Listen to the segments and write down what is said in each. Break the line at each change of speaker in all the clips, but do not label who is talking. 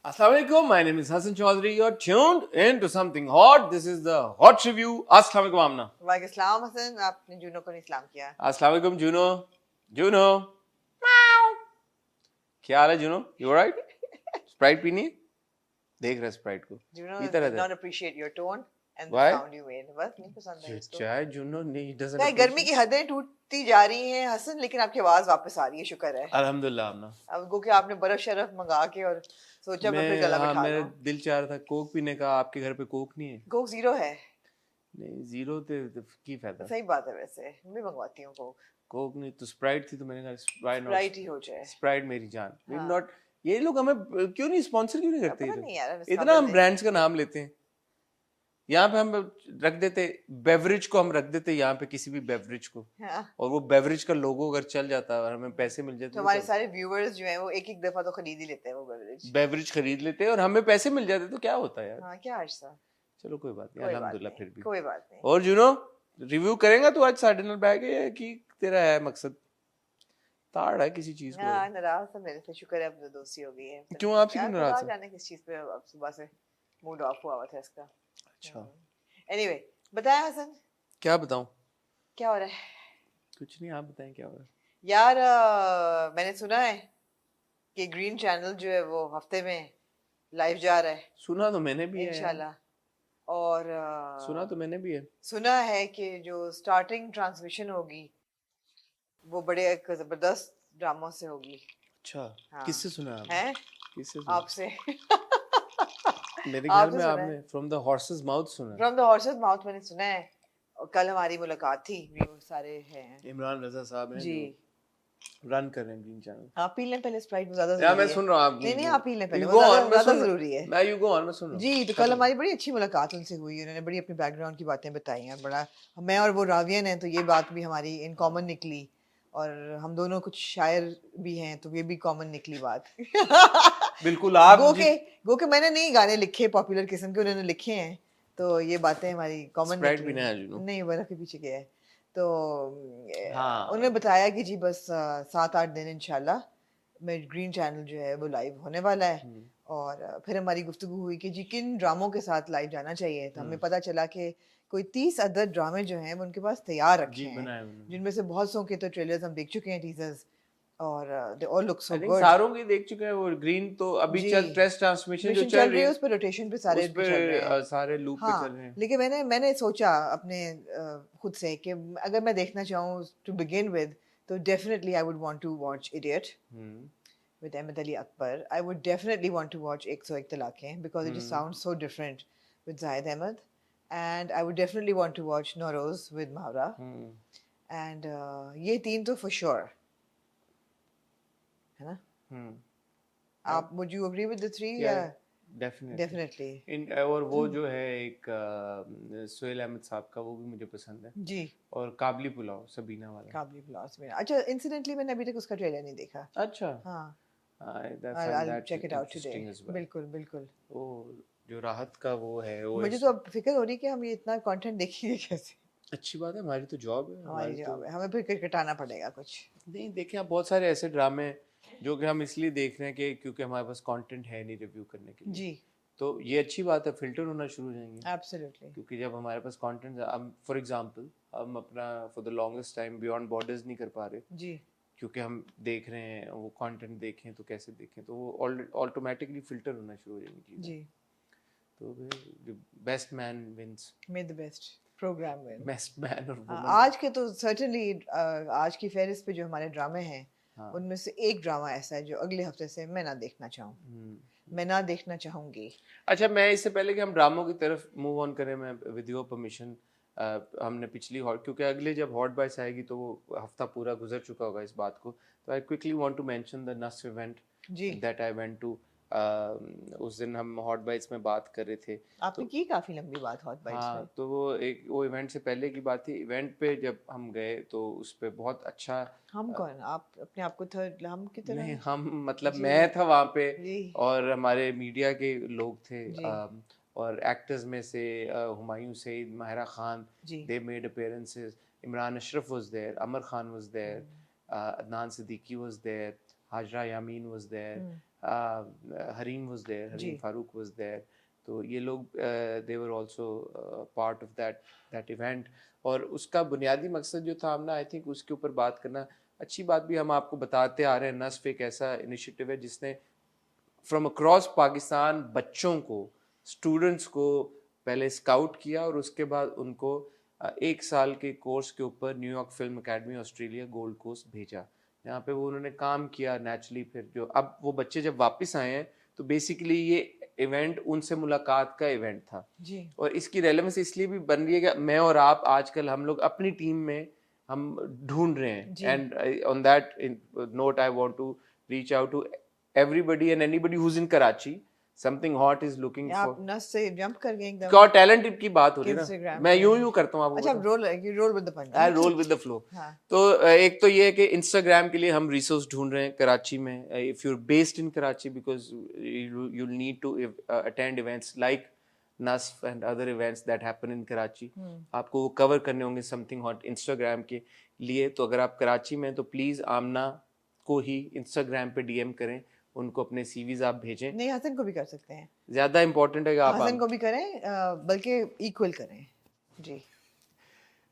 Assalamualaikum. My name is Hassan Chaudhary. You're tuned into something hot. This is the Hot Review. Assalamualaikum Amna.
वालेकुम सलाम हसन, आपने Juno को नहीं सलाम किया।
Assalamualaikum Juno. Juno. Meow. क्या हाल है जुनो? You alright? Sprite पीनी है? देख रहा स्प्राइट को।
जूनो
पीता
did
रहता
not
है।
appreciate your tone and the
Why?
sound you made. बस नहीं पसंद है इसको।
चाहे जुनो नहीं doesn't
क्या गर्मी
appreciate.
की हदें टूटती जा रही हैं हसन, लेकिन आपकी आवाज वापस आ रही है, शुक्र है।
अल्हम्दुलिल्लाह आमना।
अब गो कि आपने बर्फ शरफ मंगा के और सोचा मैं फिर गला बैठा
मेरा
लूं।
दिल चाह रहा था कोक पीने का। आपके घर पे कोक नहीं है?
कोक जीरो है।
नहीं जीरो ते की फायदा।
सही बात है, वैसे मैं मंगवाती हूँ कोक।
कोक नहीं तो स्प्राइट थी तो मैंने कहा
स्प्राइट ही हो जाए।
स्प्राइट मेरी जान।
हाँ।
नॉट ये लोग हमें क्यों नहीं स्पॉन्सर क्यों नहीं करते?
पता नहीं यार,
इतना हम ब्रांड्स का नाम लेते हैं। यहाँ पे हम रख देते बेवरेज को, हम रख देते यहाँ पे किसी भी बेवरेज को,
हाँ।
और वो बेवरेज का लोगो अगर चल जाता और हमें पैसे मिल जाते
तो हमारे सारे व्यूअर्स जो हैं वो एक एक दफा तो खरीद ही लेते हैं वो बेवरेज।
बेवरेज खरीद लेते और हमें पैसे मिल जाते तो क्या होता यार।
हाँ, क्या अर्सा।
चलो कोई बात नहीं,
कोई बात
अल्हम्दुलिल्लाह
नहीं,
फिर भी।
कोई बात नहीं।
और जुनो रिव्यू करेगा तू आज सार्डिनल बैग है कि तेरा है मकसद ताड़ है किसी चीज को?
हाँ, नाराज था मेरे से, शुक्र है अब दोस्ती हो गई है।
क्यों आपसे क्यों
यार
नाराज
पता
है?
जाने किस चीज पे अब सुबह से मूड ऑफ हुआ हुआ था इसका।
अच्छा
एनीवे, बताया हसन,
क्या बताऊं?
क्या हो रहा है?
कुछ नहीं, आप बताएं क्या हो रहा है।
यार मैंने सुना है कि ग्रीन चैनल जो है वो हफ्ते में लाइव जा रहा है
सुना तो मैंने भी है यार।
इंशाल्लाह। और
सुना तो मैंने भी है।
सुना है कि जो स्टार्टिंग ट्रांसमिशन होगी वो बड़े एक जबरदस्त ड्रामों से होगी।
अच्छा
हाँ।
किससे सुना आपने?
हैं?
किससे सुना?
आपसे।
मेरे ख्याल
आपसे
में
सुना
आपने
है।
फ्रॉम द हॉर्सेस माउथ सुना है।
फ्रॉम द हॉर्सेस माउथ मैंने सुना है। और कल हमारी मुलाकात थी, वो सारे हैं
इमरान रजा साहब हैं
जी।
जो रन कर रहे हैं ग्रीन चैनल।
आप पी लें पहले, स्प्राइट ज्यादा
यार
जरूरी
मैं
है।
सुन रहा हूँ आप
नहीं नहीं, आप पी लें पहले,
You
वो
go
ज्यादा
on, मैं
ज्यादा
सुन
जरूरी है
मैं you go on, मैं सुन रहा हूँ।
जी। तो कल हमारी बड़ी अच्छी मुलाकात उनसे हुई, उन्होंने बड़ी अपनी बैकग्राउंड की बातें बताई हैं। बड़ा, मैं और वो रावियन हैं तो ये बात भी हमारी इन कॉमन निकली, और हम दोनों कुछ शायर भी हैं तो ये भी कॉमन निकली बात।
बिल्कुल आप
गो के मैंने नहीं गाने लिखे पॉपुलर किस्म के, उन्होंने लिखे हैं, तो ये बातें हमारी कॉमन
स्प्राइट
निकली।
भी नहीं है जुनू।
नहीं, बर्फ के पीछे गया है। तो
हाँ।
उन्होंने बताया कि जी बस 7-8 दिन इंशाल्लाह मैं ग्रीन चैनल जो है वो लाइव होने वाला है। और फिर हमारी गुफ्तगू हुई कि जी किन ड्रामों के साथ लाइव जाना चाहिए। तो हमें पता चला कि कोई 30 अदद ड्रामे जो हैं वो उनके पास तैयार रखे
जी
हैं,
बनाए उन्होंने।
जिनमें से बहुत सौ के तो ट्रेलर्स हम देख चुके हैं, टीजर्स, और they all look so
I think
good
सारों की देख चुके हैं। वो ग्रीन तो अभी
जी।
चल टेस्ट ट्रांसमिशन जो
मिशन
चल रही है
उस पर रोटेशन पे सारे
उस पे
चल रहे हैं।
सारे लूप पे
हाँ,
चल रहे हैं।
लेकिन मैंने सोचा अपने खुद से कि अगर मैं देखना चाहूँ टू बिगिन विद, तो definitely I would want to watch idiot with Ahmed Ali Akbar. I would definitely want to watch Ek So Ek Talaqein because it just sounds so different with Zahid Ahmed. And I would definitely want to watch Noroz with Mahra. And ये तीन तो for sure, है ना? आप would you agree with the three? Yeah, definitely.
और वो जो है एक सोहेल अहमद साहब का, वो भी मुझे पसंद है
जी।
और काबली पुलाव सबीना वाला।
काबली पुलाव में अच्छा, इंसिडेंटली मैंने अभी तक उसका ट्रेलर नहीं देखा।
अच्छा
हाँ,
I'll
check it out today. बिल्कुल बिल्कुल।
वो जो राहत का वो है वो
मुझे तो अब फिक्र हो रही है कि हम ये इतना कंटेंट देखेंगे कैसे।
अच्छी बात है, हमारी तो जॉब है।
हमारी जॉब है, हमें फिर कटाना पड़ेगा कुछ।
नहीं देखें, आप बहुत सारे ऐसे ड्रामे जो कि हम इसलिए देख रहे हैं कि क्योंकि हमारे पास कंटेंट है नहीं रिव्यू करने के लिए।
जी।
तो ये अच्छी बात है, फिल्टर होना शुरू हो जाएंगे।
एब्सोल्युटली।
क्योंकि जब हमारे पास कंटेंट, हम फॉर एग्जांपल हम अपना for the longest time beyond borders नहीं कर पा रहे
जी,
क्योंकि हम देख रहे हैं वो कंटेंट देखें तो कैसे देखें, तो वो ऑटोमेटिकली फिल्टर होना शुरू हो जाएंगी
जी।
तो best man wins.
May the best program win.
Best man और वुमन।
आज के तो सर्टेनली आज की फेरिस्त पे जो हमारे ड्रामे हैं, उनमें से एक ड्रामा ऐसा है जो अगले हफ्ते से मैं ना देखना चाहूँ, मैं ना देखना चाहूंगी।
अच्छा, मैं इससे पहले कि हम ड्रामों की तरफ मूव ऑन करें, मैं विद योर परमिशन, हमने पिछली हॉट, क्योंकि अगले जब हॉट बाइट्स आएगी तो वो हफ्ता पूरा गुजर चुका होगा इस बात को, तो I quickly want to mention the नस event that I went to. उस दिन हम हॉट बाइट्स में बात कर रहे थे।
आपने की काफी लंबी बात हॉट बाइट्स में।
तो वो इवेंट से पहले की बात थी। इवेंट पे जब हम गए तो उस पे बहुत अच्छा।
हम कौन? आप अपने आप को थर्ड हम की तरह?
नहीं, हम मतलब मैं था वहाँ पे
जी।
और हमारे मीडिया के लोग थे और एक्टर्स में से Humayun Saeed, Mahira Khan, they made appearances, Imran Ashraf was there, Amar Khan was there, Adnan Siddiqui was there, Hajra Yamin was there, Hareem was there, Hareem
ji.
Farooq was there, तो ये लोग they were also part of that event. और उसका बुनियादी मकसद जो था, हमने आई थिंक उसके ऊपर बात करना अच्छी बात भी, हम आपको बताते आ रहे हैं, नस्फ एक ऐसा इनिशिएटिव है जिसने फ्रॉम अक्रॉस पाकिस्तान बच्चों को, स्टूडेंट्स को पहले स्काउट किया और उसके बाद उनको 1 साल के कोर्स के ऊपर New York Film Academy Australia Gold Coast भेजा, यहाँ पे वो उन्होंने काम किया नेचुरली। फिर जो अब वो बच्चे जब वापस आए हैं तो बेसिकली ये इवेंट उनसे मुलाकात का इवेंट था
जी।
और इसकी रेलेवेंस इसलिए भी बन रही है कि मैं और आप आजकल हम लोग अपनी टीम में हम ढूंढ रहे हैं,
जी।
And on that note I want to reach out to everybody and anybody who's in Karachi, something hot is looking for।
आप नस से जंप कर गए एकदम
क्या टैलेंट की बात हो रही है ना,
इंस्टाग्राम
मैं
पे।
यूं करता हूँ आपको
अच्छा,
बताऊं।
Roll with the punch.
I roll with the flow.
हाँ।
तो एक तो ये है कि इंस्टाग्राम के लिए हम रिसोर्स ढूंढ रहे हैं कराची में, if you are based in Karachi, because you need to attend events like नस्फ and other events that happen in Karachi, आपको वो कवर करने होंगे समथिंग हॉट इंस्टाग्राम के लिए। तो अगर आप कराची में हैं तो प्लीज आमना को ही इंस्टाग्राम पे डीएम करें, उनको अपने सीवीज आप भेजें।
नहीं, हसन को भी कर सकते हैं,
ज्यादा इंपॉर्टेंट है कि आप
हसन को भी करें, बल्कि इक्वल करें। जी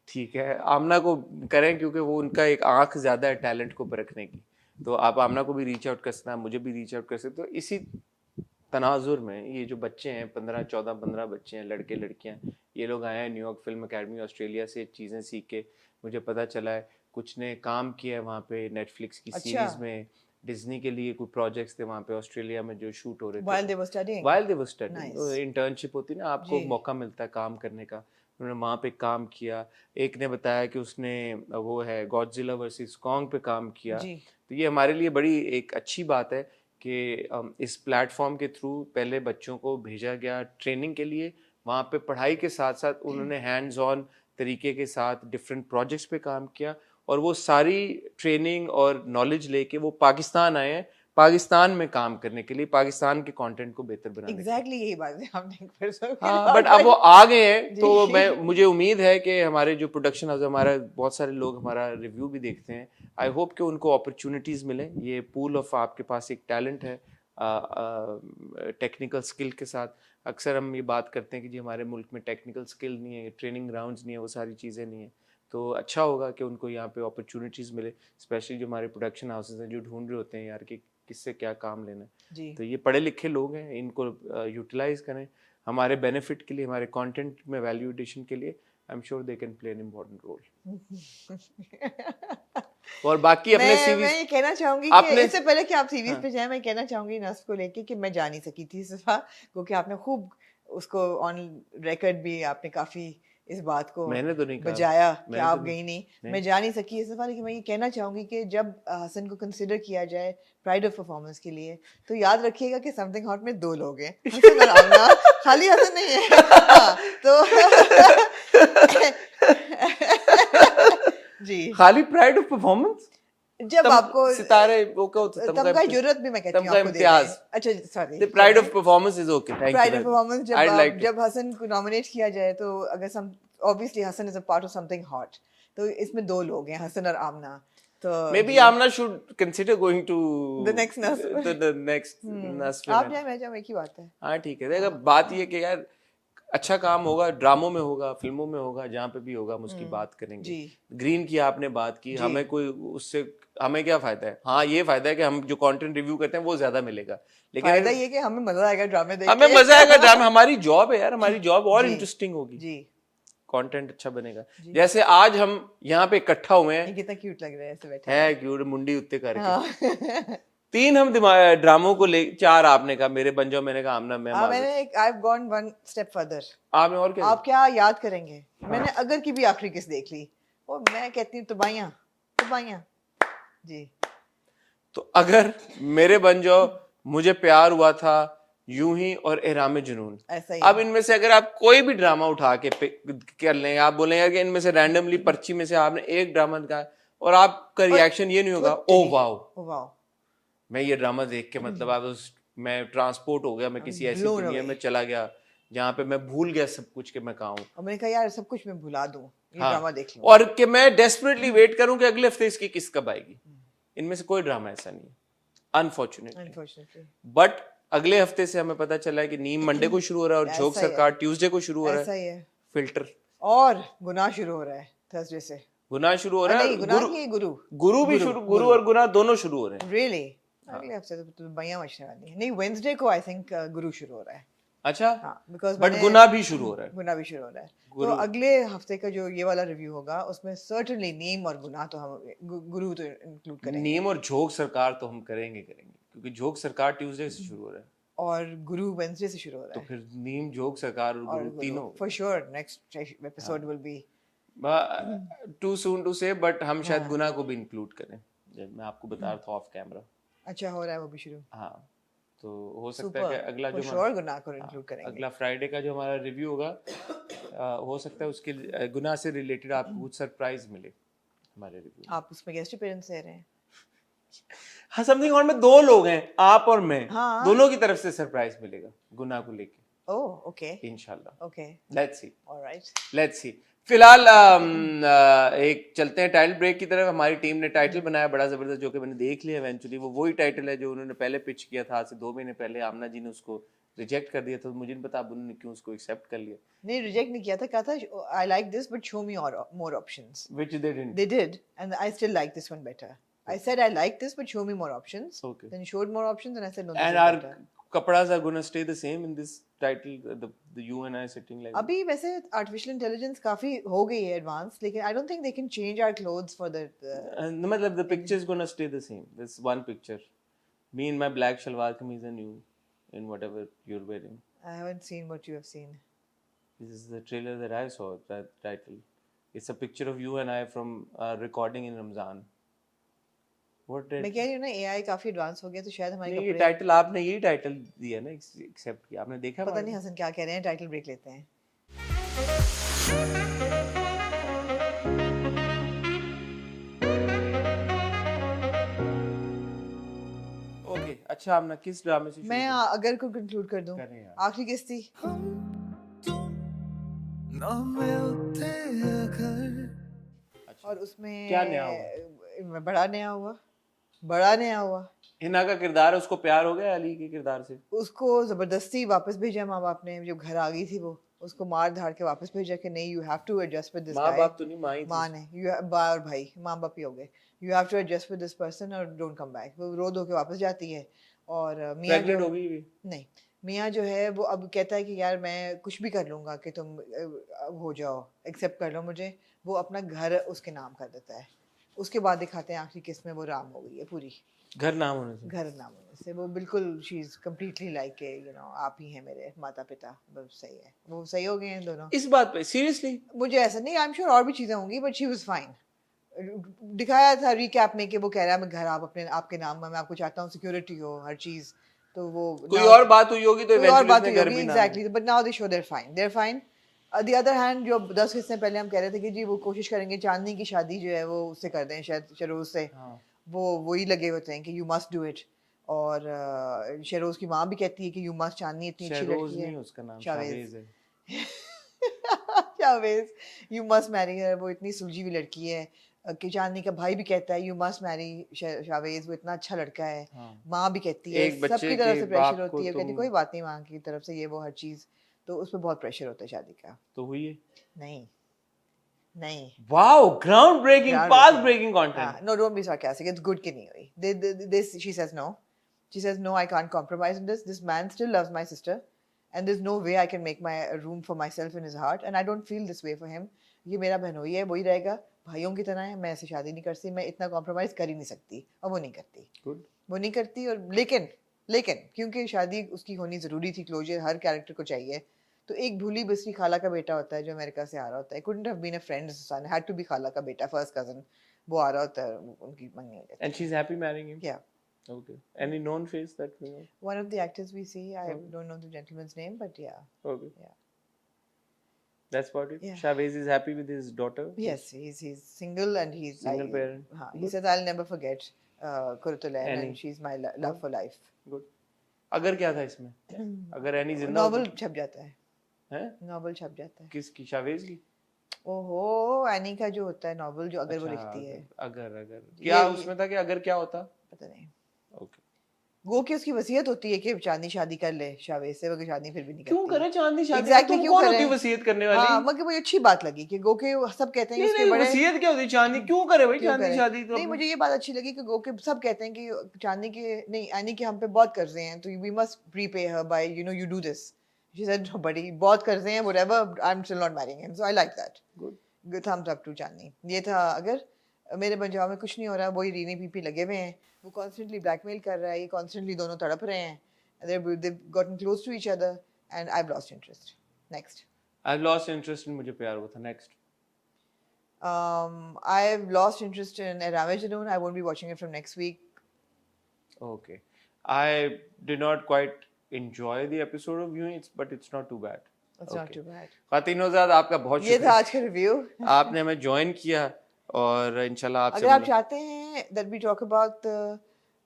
ठीक है, आमना को करें क्योंकि वो उनका एक आंख ज्यादा है टैलेंट को परखने की, तो आप आमना को भी रीच आउट कर सकते हैं, मुझे भी रीच आउट कर सकते हो। तो इसी तनाजुर में ये जो बच्चे हैं 15 बच्चे हैं, लड़के लड़कियां, ये लोग आए हैं न्यूयॉर्क फिल्म एकेडमी ऑस्ट्रेलिया से चीज़ें सीख के। मुझे पता चला है कुछ ने काम किया है वहाँ पे नेटफ्लिक्स की
अच्छा।
सीरीज में, डिज्नी के लिए कुछ प्रोजेक्ट्स थे वहाँ पे ऑस्ट्रेलिया में जो शूट हो रहे थे
while they were studying।
while they were studying।
Nice।
Internship होती है ना, आपको
जी।
मौका मिलता है काम करने का, उन्होंने वहाँ पे काम किया। एक ने बताया कि उसने वो है गॉडजिला वर्सेस कॉन्ग पे काम किया।
जी।
तो ये हमारे लिए बड़ी एक अच्छी बात है कि इस प्लेटफॉर्म के थ्रू पहले बच्चों को भेजा गया ट्रेनिंग के लिए, वहाँ पे पढ़ाई के साथ साथ उन्होंने हैंड्स ऑन तरीके के साथ डिफरेंट प्रोजेक्ट्स पे काम किया, और वो सारी ट्रेनिंग और नॉलेज लेके वो पाकिस्तान आए हैं, पाकिस्तान में काम करने के लिए, पाकिस्तान के कंटेंट को बेहतर बनाने के लिए।
एग्जैक्टली यही बात है, आपने एक फिर से
हाँ, बट अब वो आ गए हैं तो
जी।
मुझे उम्मीद है कि हमारे जो प्रोडक्शन हाउस, हमारा बहुत सारे लोग हमारा रिव्यू भी देखते हैं, आई होप कि उनको अपॉर्चुनिटीज़ मिले। ये पूल ऑफ आपके पास एक टैलेंट है टेक्निकल स्किल के साथ। अक्सर हम ये बात करते हैं कि जी हमारे मुल्क में टेक्निकल स्किल नहीं है, ट्रेनिंग ग्राउंड्स नहीं है, वो सारी चीज़ें नहीं है, तो अच्छा होगा कि उनको यहाँ पे अपॉर्चुनिटीज़ मिले, स्पेशली जो हमारे प्रोडक्शन हाउसेज हैं जो ढूंढ रहे होते हैं यार कि किससे क्या काम लेना है।
जी।
तो ये पढ़े लिखे लोग हैं, इनको यूटिलाइज करें हमारे बेनिफिट के लिए, हमारे कंटेंट में वैल्यू एडिशन के लिए। I am sure they can play an important role. और बाकी अपने सीवीज,
मैं ये कहना चाहूंगी कि इससे पहले कि आप सीवीज पे जाएं, मैं कहना चाहूंगी नस्फ को लेके कि मैं जा नहीं सकी थी इस दफा, क्योंकि आपने खूब उसको ऑन रिकॉर्ड भी आपने काफी इस बात को
मैंने तो नहीं कहा,
बजाया कि
मैंने
आप
तो
गई नहीं। मैं जा नहीं सकी इस दफा, लेकिन मैं ये कहना चाहूंगी कि जब हसन को कंसिडर किया जाए प्राइड ऑफ परफॉर्मेंस के लिए, तो याद रखिएगा कि समथिंग हॉट में 2 लोग हैं, हसन और आमना, खाली हसन नहीं है। हाँ, तो जी,
खाली प्राइड ऑफ परफॉर्मेंस,
जब आपको
सितारे वो क्या होता है,
तमगा जरूरत भी मैं कहती हूँ
तमगा
आपको
इम्तियाज।
देना है। अच्छा sorry,
the pride of performance is okay, thank you.
Pride of performance
I'd like to।
जब हसन को नॉमिनेट किया जाए, तो अगर some obviously Hasan is a part of something hot, तो इसमें 2 लोग हैं, हसन और आमना। तो
maybe Amna should consider going to
The next Nasf।
the next Nasf
आप
event।
जाए मैं जाऊँ, एक ही बात है।
हाँ ठीक है, देखा बात ये कि यार अच्छा काम होगा, ड्रामों में होगा, फिल्मों में होगा, जहाँ पे भी होगा हम उसकी बात करेंगे।
जी।
ग्रीन की आपने बात की, हमें कोई उससे हमें क्या फायदा है? हाँ ये फायदा है कि हम जो कंटेंट रिव्यू करते हैं वो ज्यादा मिलेगा, लेकिन
फायदा ये कि हमें मजा आएगा ड्रामे देख
हमें
के।
मजा आएगा ड्रामा, हमारी जॉब है यार, हमारी जॉब और
जी।
इंटरेस्टिंग होगी,
जी,
कंटेंट अच्छा बनेगा। जैसे आज हम यहाँ पे इकट्ठा हुए
ये
हैं,
कितना क्यूट लग रहा है ऐसे बैठे।
है क्यूट, मुंडी उत्ते करके।
हाँ।
3 हम ड्रामों को ले, 4 आपने कहा मेरे बन जाओ, मैंने कहा आमना मैं माजूर।
मैंने एक I've gone one step further।
आपने और क्या
आप क्या याद करेंगे, मैंने अगर की भी आखिरी किस देख ली, और मैं कहती हूँ तुबाइयां। जी,
तो अगर मेरे बन जाओ, मुझे प्यार हुआ था, यूं ही और एहराम जुनून,
ऐसा ही
अब इनमें से अगर आप कोई भी ड्रामा उठा के कर लें, आप बोलें यार कि इनमें से रैंडमली पर्ची में से आपने एक ड्रामा दिखाया और आपका रिएक्शन ये नहीं होगा ओ वाओ, मैं ये ड्रामा देख के मतलब मैं ट्रांसपोर्ट हो गया, मैं किसी ऐसी
Blown
दुनिया
away।
में चला गया जहाँ पे मैं भूल गया सब कुछ कि मैं कहाँ हूँ।
और मैंने कहा यार सब कुछ मैं भुला दूं, ये
हाँ,
ड्रामा देख लूं।
और कि मैं डेस्परेटली वेट करूं कि अगले हफ्ते इसकी किस कब आएगी। इनमें से कोई ड्रामा ऐसा नहीं है। अनफॉर्चुनेटली।
अनफॉर्चुनेटली
बट अगले हफ्ते से हमें पता चला है कि नीम मंडे को शुरू हो रहा है और झोंक
ऐसा ही है।
सरकार ट्यूसडे को शुरू हो रहा
ऐसा
है।
ही है।
फिल्टर
और गुनाह शुरू हो रहा है थर्सडे से।
गुनाह शुरू हो रहा है
नहीं,
और
गुनाह
गुरु
नहीं, गुरु
गुरु भी शुरू, गुरु और गुनाह दोनों शुरू हो रहे हैं।
रियली। अगले हफ्ते तो बढ़िया मचने वाली है। नहीं, वेडनेसडे को आई थिंक गुरु शुरू हो रहा है।
अच्छा,
हाँ, बिकॉज
बट गुनाह भी शुरू हो रहा है।
गुनाह भी शुरू हो रहा है। तो
गुरु
अगले हफ्ते का जो ये वाला रिव्यू होगा उसमें सर्टेनली नीम और गुनाह तो हम गुरु तो इंक्लूड करेंगे
नीम और झोंक सरकार तो हम करेंगे क्योंकि झोंक सरकार ट्यूसडे से शुरू हो रहा है।
और गुरु वेडनेसडे से शुरू हो रहा
तो
है।
फिर नीम, झोंक सरकार और गुरु तीनों।
For sure next episode will be
too soon to say, but हम शायद
हाँ।
गुनाह को भी इंक्लूड करें, जब मैं आपको बता रहा था ऑफ कैमरा।
अच्छा हो रहा है वो भी शुरू।
हाँ, तो हो सकता है कि अगला
फॉर
जो
श्योर गुनाह को इंक्लूड करेंगे।
अगला फ्राइडे का जो हमारा रिव्यू होगा, हो सकता है उसके गुनाह से रिलेटेड आपको कुछ सरप्राइज मिले हमारे रिव्यू।
आप उसमें गेस्ट अपीयरेंस दे रहे हैं।
हाँ, समथिंग ऑन में 2 लोग हैं, आप और मैं।
हाँ।
दोनों की तरफ से सरप्राइज मिलेगा गुनाह को लेके,
ओह ओके
इंशाल्लाह।
Okay
let's see,
alright.
Let's see. फिलहाल एक चलते हैं टाइटल ब्रेक की तरफ। हमारी टीम ने टाइटल बनाया बड़ा जबरदस्त, जो कि मैंने देख लिया इवेंचुअली। वो वही टाइटल है जो उन्होंने पहले पिच किया था आज से 2 महीने पहले। आमना जी ने उसको रिजेक्ट कर दिया था, तो मुझे नहीं पता अब उन्होंने क्यों उसको एक्सेप्ट कर लिया।
नहीं, रिजेक्ट नहीं किया था, कहा था I like this but show me more options.
Which they didn't.
They did, and I still like this one better. I said I like this, but show me more options.
Okay.
Then you showed more options, and I said no, this
And
is
our
better.
kapadas are going to stay the same in this title, the you and I sitting like
अभी वैसे artificial intelligence काफी हो गई है advanced, लेकिन I don't think they can change our clothes for the.
मतलब the picture is going to stay the same. This one picture, me in my black shalwar kameez and you in whatever you're wearing.
I haven't seen what you have seen.
This is the trailer that I saw, that title. It's a picture of you and I from recording in Ramzan. What did?
मैं कह रही हूँ ना AI काफी advance हो गया, तो शायद हमारे
नहीं, ये
कपड़े।
टाइटल आपने यही टाइटल दिया ना, एक्सेप्ट किया आपने, देखा
पता नहीं हसन क्या कह रहे हैं, टाइटल ब्रेक लेते हैं।
ओके, अच्छा आमना किस ड्रामे से शुरू
मैं अगर को कंक्लूड कर दूं,
करें यार?
आखिरी किस थी?
अच्छा,
और उसमें
क्या नया हुआ?
बड़ा नया हुआ, बड़ा नया हुआ।
हिना का किरदार है, उसको प्यार हो गया अली के किरदार से।
उसको जबरदस्ती वापस भेजा माँ बाप ने, जब घर आ गई थी वो उसको मार धाड़ के वापस भेजा कि नहीं, you have to adjust with this
माँ
गाय।
बाप तो नहीं, माँ ही थी।
माँ ने, यू बा और भाई, माँ बाप ही हो गए। You have to adjust with this person और डोंट कम बैक। वो रो धो के वापस जाती है। और मियाँ
प्रेग्नेंट
जो
हो गई भी?
नहीं, मियाँ जो है वो अब कहता है कि यार मैं कुछ भी कर लूँगा कि तुम हो जाओ, एक्सेप्ट कर लो मुझे। वो अपना घर उसके नाम कर देता है। उसके बाद दिखाते हैं आखिरी किस्त में वो राम हो गई है पूरी।
घर नाम होने से?
घर नाम होने से वो बिल्कुल she is completely like you know आप ही हैं मेरे माता पिता। बस सही है, वो सही हो गए हैं दोनों।
इस बात पे सीरियसली?
मुझे ऐसा नहीं, आई एम श्योर और भी चीज़ें होंगी, बट शी वाज फाइन। दिखाया था रिकैप में कि वो कह रहा है मैं घर आप अपने आपके नाम में, मैं आपको चाहता हूँ सिक्योरिटी हो, हर चीज़। तो वो
कोई और बात हुई होगी तो
कोई और बात
इवेंचुअली
हुई
घर
होगी,
भी नाम।
Exactly, but now they show their fine. The other hand, जो 10 किस्तें पहले हम कह रहे थे कि जी वो कोशिश करेंगे चांदनी की शादी जो है वो उससे कर दें, शायद शरोज से।
हाँ।
वो वही लगे होते हैं कि यू मस्ट डू इट। और शरोज की माँ भी कहती है कि यू मस्ट, चांदनी इतनी अच्छी
शहरोज
लड़की है।
नहीं, उसका नाम
शावेज
शावेज है।
Shavez, you must marry her. वो इतनी सुलझी हुई लड़की है कि चांदनी का भाई भी कहता है यू मस्ट मैरी शावेज, वो इतना अच्छा लड़का है।
हाँ।
माँ भी कहती है,
एक बच्चे
सबकी तरफ
के
से
बाप
प्रेशर
को
होती है, कहती
तुम-
कोई बात नहीं, माँ की तरफ से ये वो हर चीज़। तो उसमें बहुत प्रेशर होता है शादी का।
तो हुई है?
नहीं नहीं,
wow, ground breaking, path breaking content.
no, don't be sarcastic, it's good कि नहीं हुई। This she says no, she says no, I can't compromise in this man still loves my sister and there's no way I can make my room for myself in his heart and I don't feel this way for him। ये मेरा बहनोई है, वही रहेगा, भाइयों की तरह है, मैं ऐसे शादी नहीं कर सकती, मैं इतना कॉम्प्रोमाइज कर ही नहीं सकती, और वो नहीं करती।
गुड।
वो नहीं करती। और लेकिन क्योंकि शादी उसकी होनी ज़रूरी थी, क्लोजर हर कैरेक्टर को चाहिए। तो एक भूली बिसरी खाला का बेटा होता है जो अमेरिका से आ रहा होता है, couldn't have been a friend's son, had to be खाला का बेटा, फर्स्ट कजन। वो आ रहा होता है, उनकी मंगनी हो जाती है।
And she's happy marrying him?
Yeah.
Okay. Any known face that we know?
One of the actors we see, I don't know the gentleman's name, but yeah.
Okay.
Yeah.
That's about it?
Yeah.
Shavez is happy with his daughter?
Yes, he's single and he's
Single parent.
हाँ, he says I'll never forget Kurtulain
Annie.
and she's my love for life।
Good. अगर क्या था इसमें? अगर any जिंदा
novel छप जाता है,
हैं?
नॉवल छप जाता है।
किसकी? शावेज की?
ओहो, एनी का जो होता है नॉवल, जो अगर वो
अच्छा,
लिखती है।
अगर क्या
ये-
उसमें था कि अगर क्या होता?
पता नहीं।
ओके।
गो के उसकी वसीयत होती है कि चांदनी शादी कर ले शाहवेज से, मगर चांदनी फिर भी नहीं
क्यों
करती।
करे चांदनी शादी?
Exactly,
तुम
क्यों
कौन
करे?
होती है वसीयत करने वाली?
हाँ, मगर मुझे अच्छी बात लगी कि गो के सब कहते हैं कि
नहीं
उसके
नहीं,
बड़े
वसीयत क्या होती है? चांदनी क्यों करे भाई?
क्यों
चांदनी
करे?
शादी तो
नहीं, मुझे ये बात अच्छी लगी कि गो के सब कहते हैं कि चांदनी के नहीं यानी कि हम पे बहुत कर्जे हैं, तो we must prepay her by you do this. She said no बड़ी बहुत कर्जे हैं, whatever, I am still not marrying him, so I like that.
Good.
Good thumbs up to Chandni. ये था अगर मेरे पंजाब में कुछ नहीं हो रहा, वही रीनी पीपी लगे हुए हैं, वो कॉन्स्टेंटली ब्लैकमेल कर रहा है, ये कॉन्स्टेंटली दोनों तड़प रहे हैं, they've gotten close to each other and I've lost interest. Next.
I've lost interest in मुझे प्यार हुआ था। Next.
I've lost interest in Ramage Alone. I won't be watching it from next week.
Okay. I did not quite enjoy the episode of viewing, but it's not too bad.
It's not too bad.
खातिनोज़ाद आपका बहुत
ये था
शुक्रिया।
आज का review.
आपने हमें join किया और इंशाल्लाह आपसे
अगर आप चाहते हैं that we talk about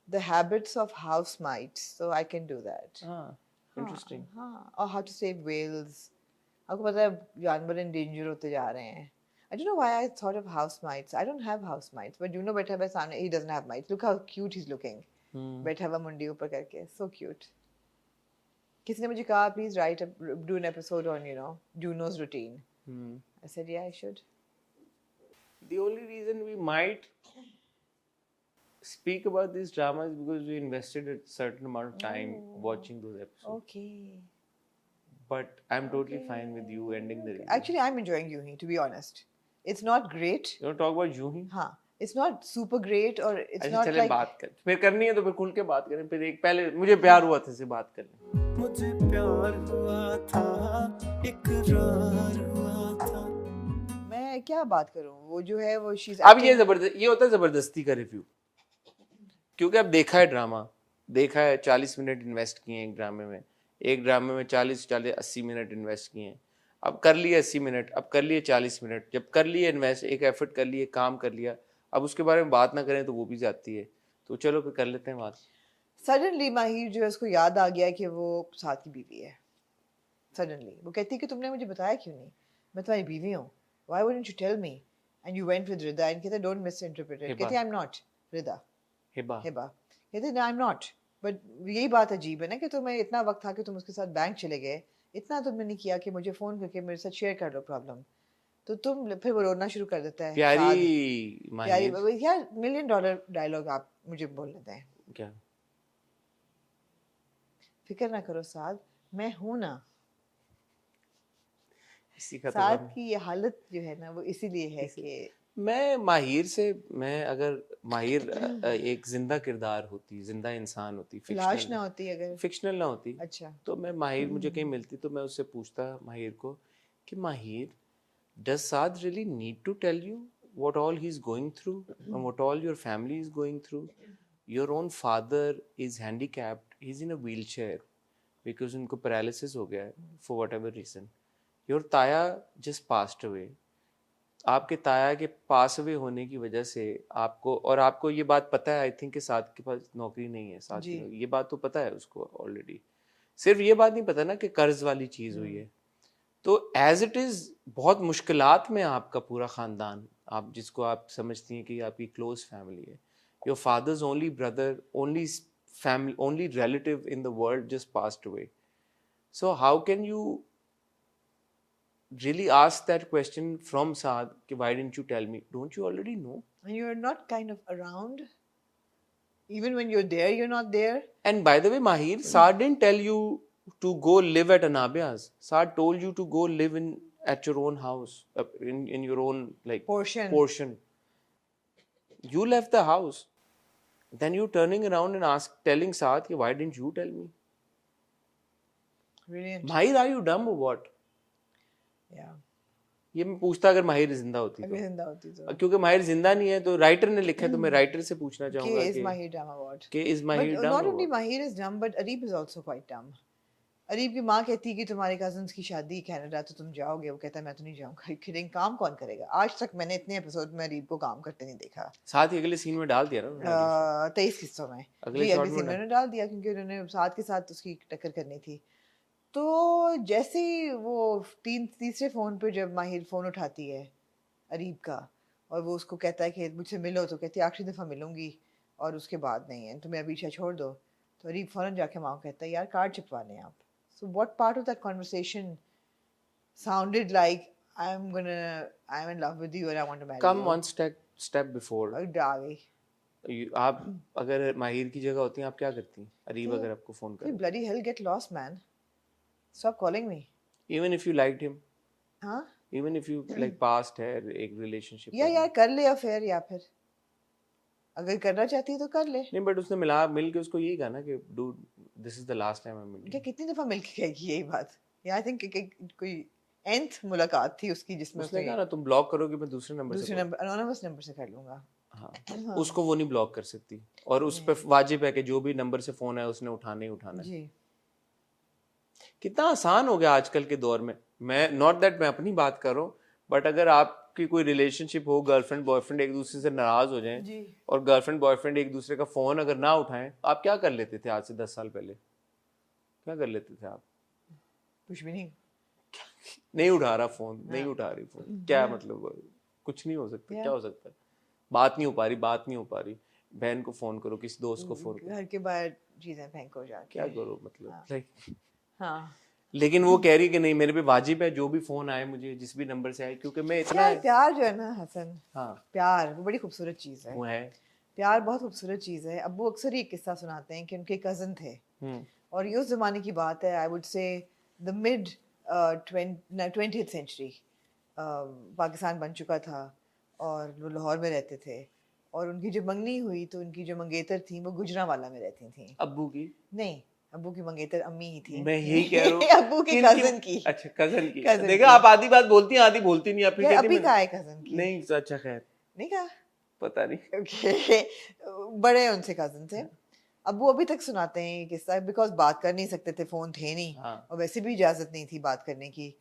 the habits of house mites, so I can do that.
हाँ, interesting.
हाँ, और how to save whales. आपको पता है जानवर endanger होते जा रहे हैं। I don't know why I thought of house mites. I don't have house mites, but Juno बैठा है सामने, he doesn't have mites. Look how cute he's looking. बैठा हुआ मुंडी ऊपर करके, so cute. किसी ने मुझे कहा please do an episode on Juno's routine. I said yeah, I should.
The only reason we might speak about these dramas is because we invested a certain amount of time watching those episodes.
Okay.
But I'm totally fine with you ending the review.
Actually, I'm enjoying Yuhi, to be honest. It's not great.
You want to talk about Juhi?
हाँ, it's not super great or it's
अच्छा
not
चले
like
बात कर, फिर करनी है तो फिर खुल के बात करें। फिर एक पहले मुझे प्यार हुआ था से बात कर लें।
मुझे प्यार हुआ था, इकरार हुआ था।
मैं क्या बात करूं, वो जो है वो she's
अब ये
acting-
जबरदस्त, ये होता है जबरदस्ती का रिव्यू, क्योंकि अब देखा है ड्रामा, देखा है 40 मिनट इन्वेस्ट किए हैं एक ड्रामे में, एक ड्रामे में 40-80 मिनट इन्वेस्ट किए हैं, अब कर लिए 80 मिनट, अब कर लिए 40 मिनट, जब कर लिए इन्वेस्ट, एक एफर्ट कर लिए, काम कर लिया, अब उसके बारे में बात ना करें तो वो भी जाती है। तो चलो फिर कर लेते हैं बात।
Suddenly माहिर जो है उसको याद आ गया कि वो साथ की बीवी है। Suddenly वो कहती है कि तुमने मुझे बताया क्यों नहीं, मैं तुम्हारी बीवी हूँ, why wouldn't you tell me and you went with Rida and कहते don't misinterpret it, कहते I'm not Rida,
Hiba
Hiba कहते no I'm not, but यही बात अजीब है ना कि तुम्हें इतना वक्त था कि तुम उसके साथ बैंक चले गए, इतना तुमने नहीं किया कि मुझे फोन करके मेरे साथ शेयर कर लो प्रॉब्लम, तो तुम फिर वो रोना शुरू कर देता है।
प्यारी माहिर
प्यारी यार, $1 million डायलॉग आप मुझे बोल लेते हैं।
क्या
फिक्र ना करो साद, मैं हूं ना।
इसी का तो
साद
गम है।
की ये हालत जो है ना वो इसीलिए है कि
मैं माहिर से, मैं अगर माहिर एक जिंदा किरदार होती, जिंदा इंसान होती,
लाश ना होती अगर,
फिक्शनल ना होती,
अच्छा
तो मैं माहिर मुझे कहीं मिलती तो मैं उससे पूछता माहिर को कि माहिर, does Saad really need to tell you what all he's going through and what all your family is going through? Your own father is handicapped, he's in a wheelchair because उनको paralysis हो गया है for whatever reason. Your ताया just passed away. आपके ताया के पास हुए होने की वजह से आपको, और आपको ये बात पता है आई थिंक कि साथ के पास नौकरी नहीं है, साथ की ये बात तो पता है उसको ऑलरेडी, सिर्फ ये बात नहीं पता ना कि कर्ज वाली चीज़ हुई है। तो एज इट इज़ बहुत मुश्किलात में आपका पूरा ख़ानदान, आप जिसको आप समझती हैं कि आपकी क्लोज फैमिली है, your fathers only brother, only family, only relative in the world just passed away, so how can you really ask that question from Saad कि why didn't you tell me? Don't you already know?
and you're not kind of around, even when you're there you're not there.
And by the way Mahir, Saad didn't tell you to go live at Anabia's. Saad told you to go live in at your own house, in your own like portion. You left the house, then you turning around and telling Saad कि why didn't you tell me?
Brilliant.
Mahir, are you dumb or what?
Yeah.
ये मैं पूछता अगर माहिर जिंदा होती
अगर
तो,
जिंदा होती तो
क्योंकि माहिर जिंदा नहीं है तो राइटर ने लिखा है, तो मैं राइटर से पूछना चाहूंगा
कि is Mahir dumb or what?
कि is Mahir
But
dumb
not
or
only
what?
Mahir is dumb, but Areeb is also quite dumb. Areeb की माँ कहती है कि तुम्हारे कजन्स की शादी कनाडा तो तुम जाओगे, वो कहता है मैं तो नहीं जाऊंगा। किडिंग, काम कौन करेगा? आज तक मैंने इतने एपिसोड में अरीब को काम करते नहीं देखा।
साथ ही अगले सीन में डाल दिया ना
23 हिस्सों में
अगले
जी,
शॉट
अगले
में
सीन में उन्होंने डाल दिया क्योंकि उन्होंने साथ के साथ उसकी टक्कर करनी थी। तो जैसे ही वो तीसरे फ़ोन पे जब माहिर फ़ोन उठाती है अरीब का और वो उसको कहता है कि मुझसे मिलो, तो कहती है आखिरी दफ़ा मिलूंगी और उसके बाद नहीं है, तुम्हें अभी पीछा छोड़ दो। तो अरीब फौरन जाके माँ को कहता है यार कार्ड चिपवाने हैं आप. So what part of that conversation sounded like I'm in love with you and I want to marry
Come
you?
one step before.
और आ गई.
आप अगर माहिर की जगह होती हैं आप क्या करती हैं? अरीब
तो
अगर आपको फोन
फिर
करे,
bloody hell get lost man. Stop calling me.
even if you liked him,
हाँ?
even if you like past है एक relationship
या
में,
यार कर ले अफेयर या फिर अगर करना चाहती है तो कर ले.
नहीं बट उसने मिल के उसको यही कहा ना कि dude this is the last time I'm meeting
क्या
you.
कितनी दफा मिलके कहेगी यही बात? या आई थिंक कोई nth मुलाकात थी उसकी जिसमें
उसने
उसने
कहा ना तुम ब्लॉक करोगे मैं दूसरे नंबर से
दूसरे नंबर anonymous नंबर से कर लूंगा.
हाँ उसको वो नहीं ब्लॉक कर सकती और उस पे वाजिब है कि जो भी नंबर से फोन है उसने उठाना ही उठाना है.
जी.
कितना आसान हो गया आजकल के दौर में. मैं नॉट दैट मैं अपनी बात कर रहा हूँ बट अगर आपकी कोई रिलेशनशिप हो, गर्लफ्रेंड बॉयफ्रेंड एक दूसरे से नाराज हो जाएं
जी.
और गर्लफ्रेंड बॉयफ्रेंड एक दूसरे का फोन अगर ना उठाएं, आप क्या कर लेते थे आज से 10 साल पहले? क्या कर लेते थे आप?
कुछ भी नहीं.
नहीं उठा रहा फोन, नहीं उठा रही फोन, क्या मतलब कुछ नहीं हो सकता. क्या हो सकता है? बात नहीं हो पा रही, बहन को फोन करो, किसी दोस्त को फोन करो,
घर के बाहर चीजें फेंको जाके.
क्या करो मतलब लाइक.
हाँ.
लेकिन वो कह रही कि नहीं मेरे पे वाजिब है जो भी फोन आए मुझे जिस भी नंबर से आए क्योंकि मैं इतना
यार प्यार जो है ना हसन,
हाँ
प्यार वो बड़ी खूबसूरत चीज है.
वो है.
प्यार बहुत खूबसूरत चीज है. अब्बू अक्सर ही एक किस्सा सुनाते हैं कि उनके कजन थे और ये उस जमाने की बात है. I would say the mid 20th century. Pakistan बन चुका था और वो लाहौर में रहते थे और उनकी जो मंगनी हुई तो उनकी जो मंगेतर थी वो गुजरांवाला में रहती थी.
अब्बू की
नहीं, अब्बू की मंगेतर अम्मी ही थी.
मैं यही कह रहा हूँ
अब्बू के कजन की.
अच्छा कजन की.
Cousin
देखा
की.
आप आधी बात बोलती हैं आधी बोलती नहीं. आप फिर
यार
कहती
अभी
हैं
कहा है कजन की.
नहीं अच्छा खैर
नहीं कहा.
पता नहीं.
Okay. बड़े उनसे कजन थे. अब्बू अभी तक सुनाते हैं ये किस्सा बिकॉज बात कर नहीं सकते थे, फोन थे नहीं
हाँ.
और वैसे भी इजाजत नहीं थी बात करने की.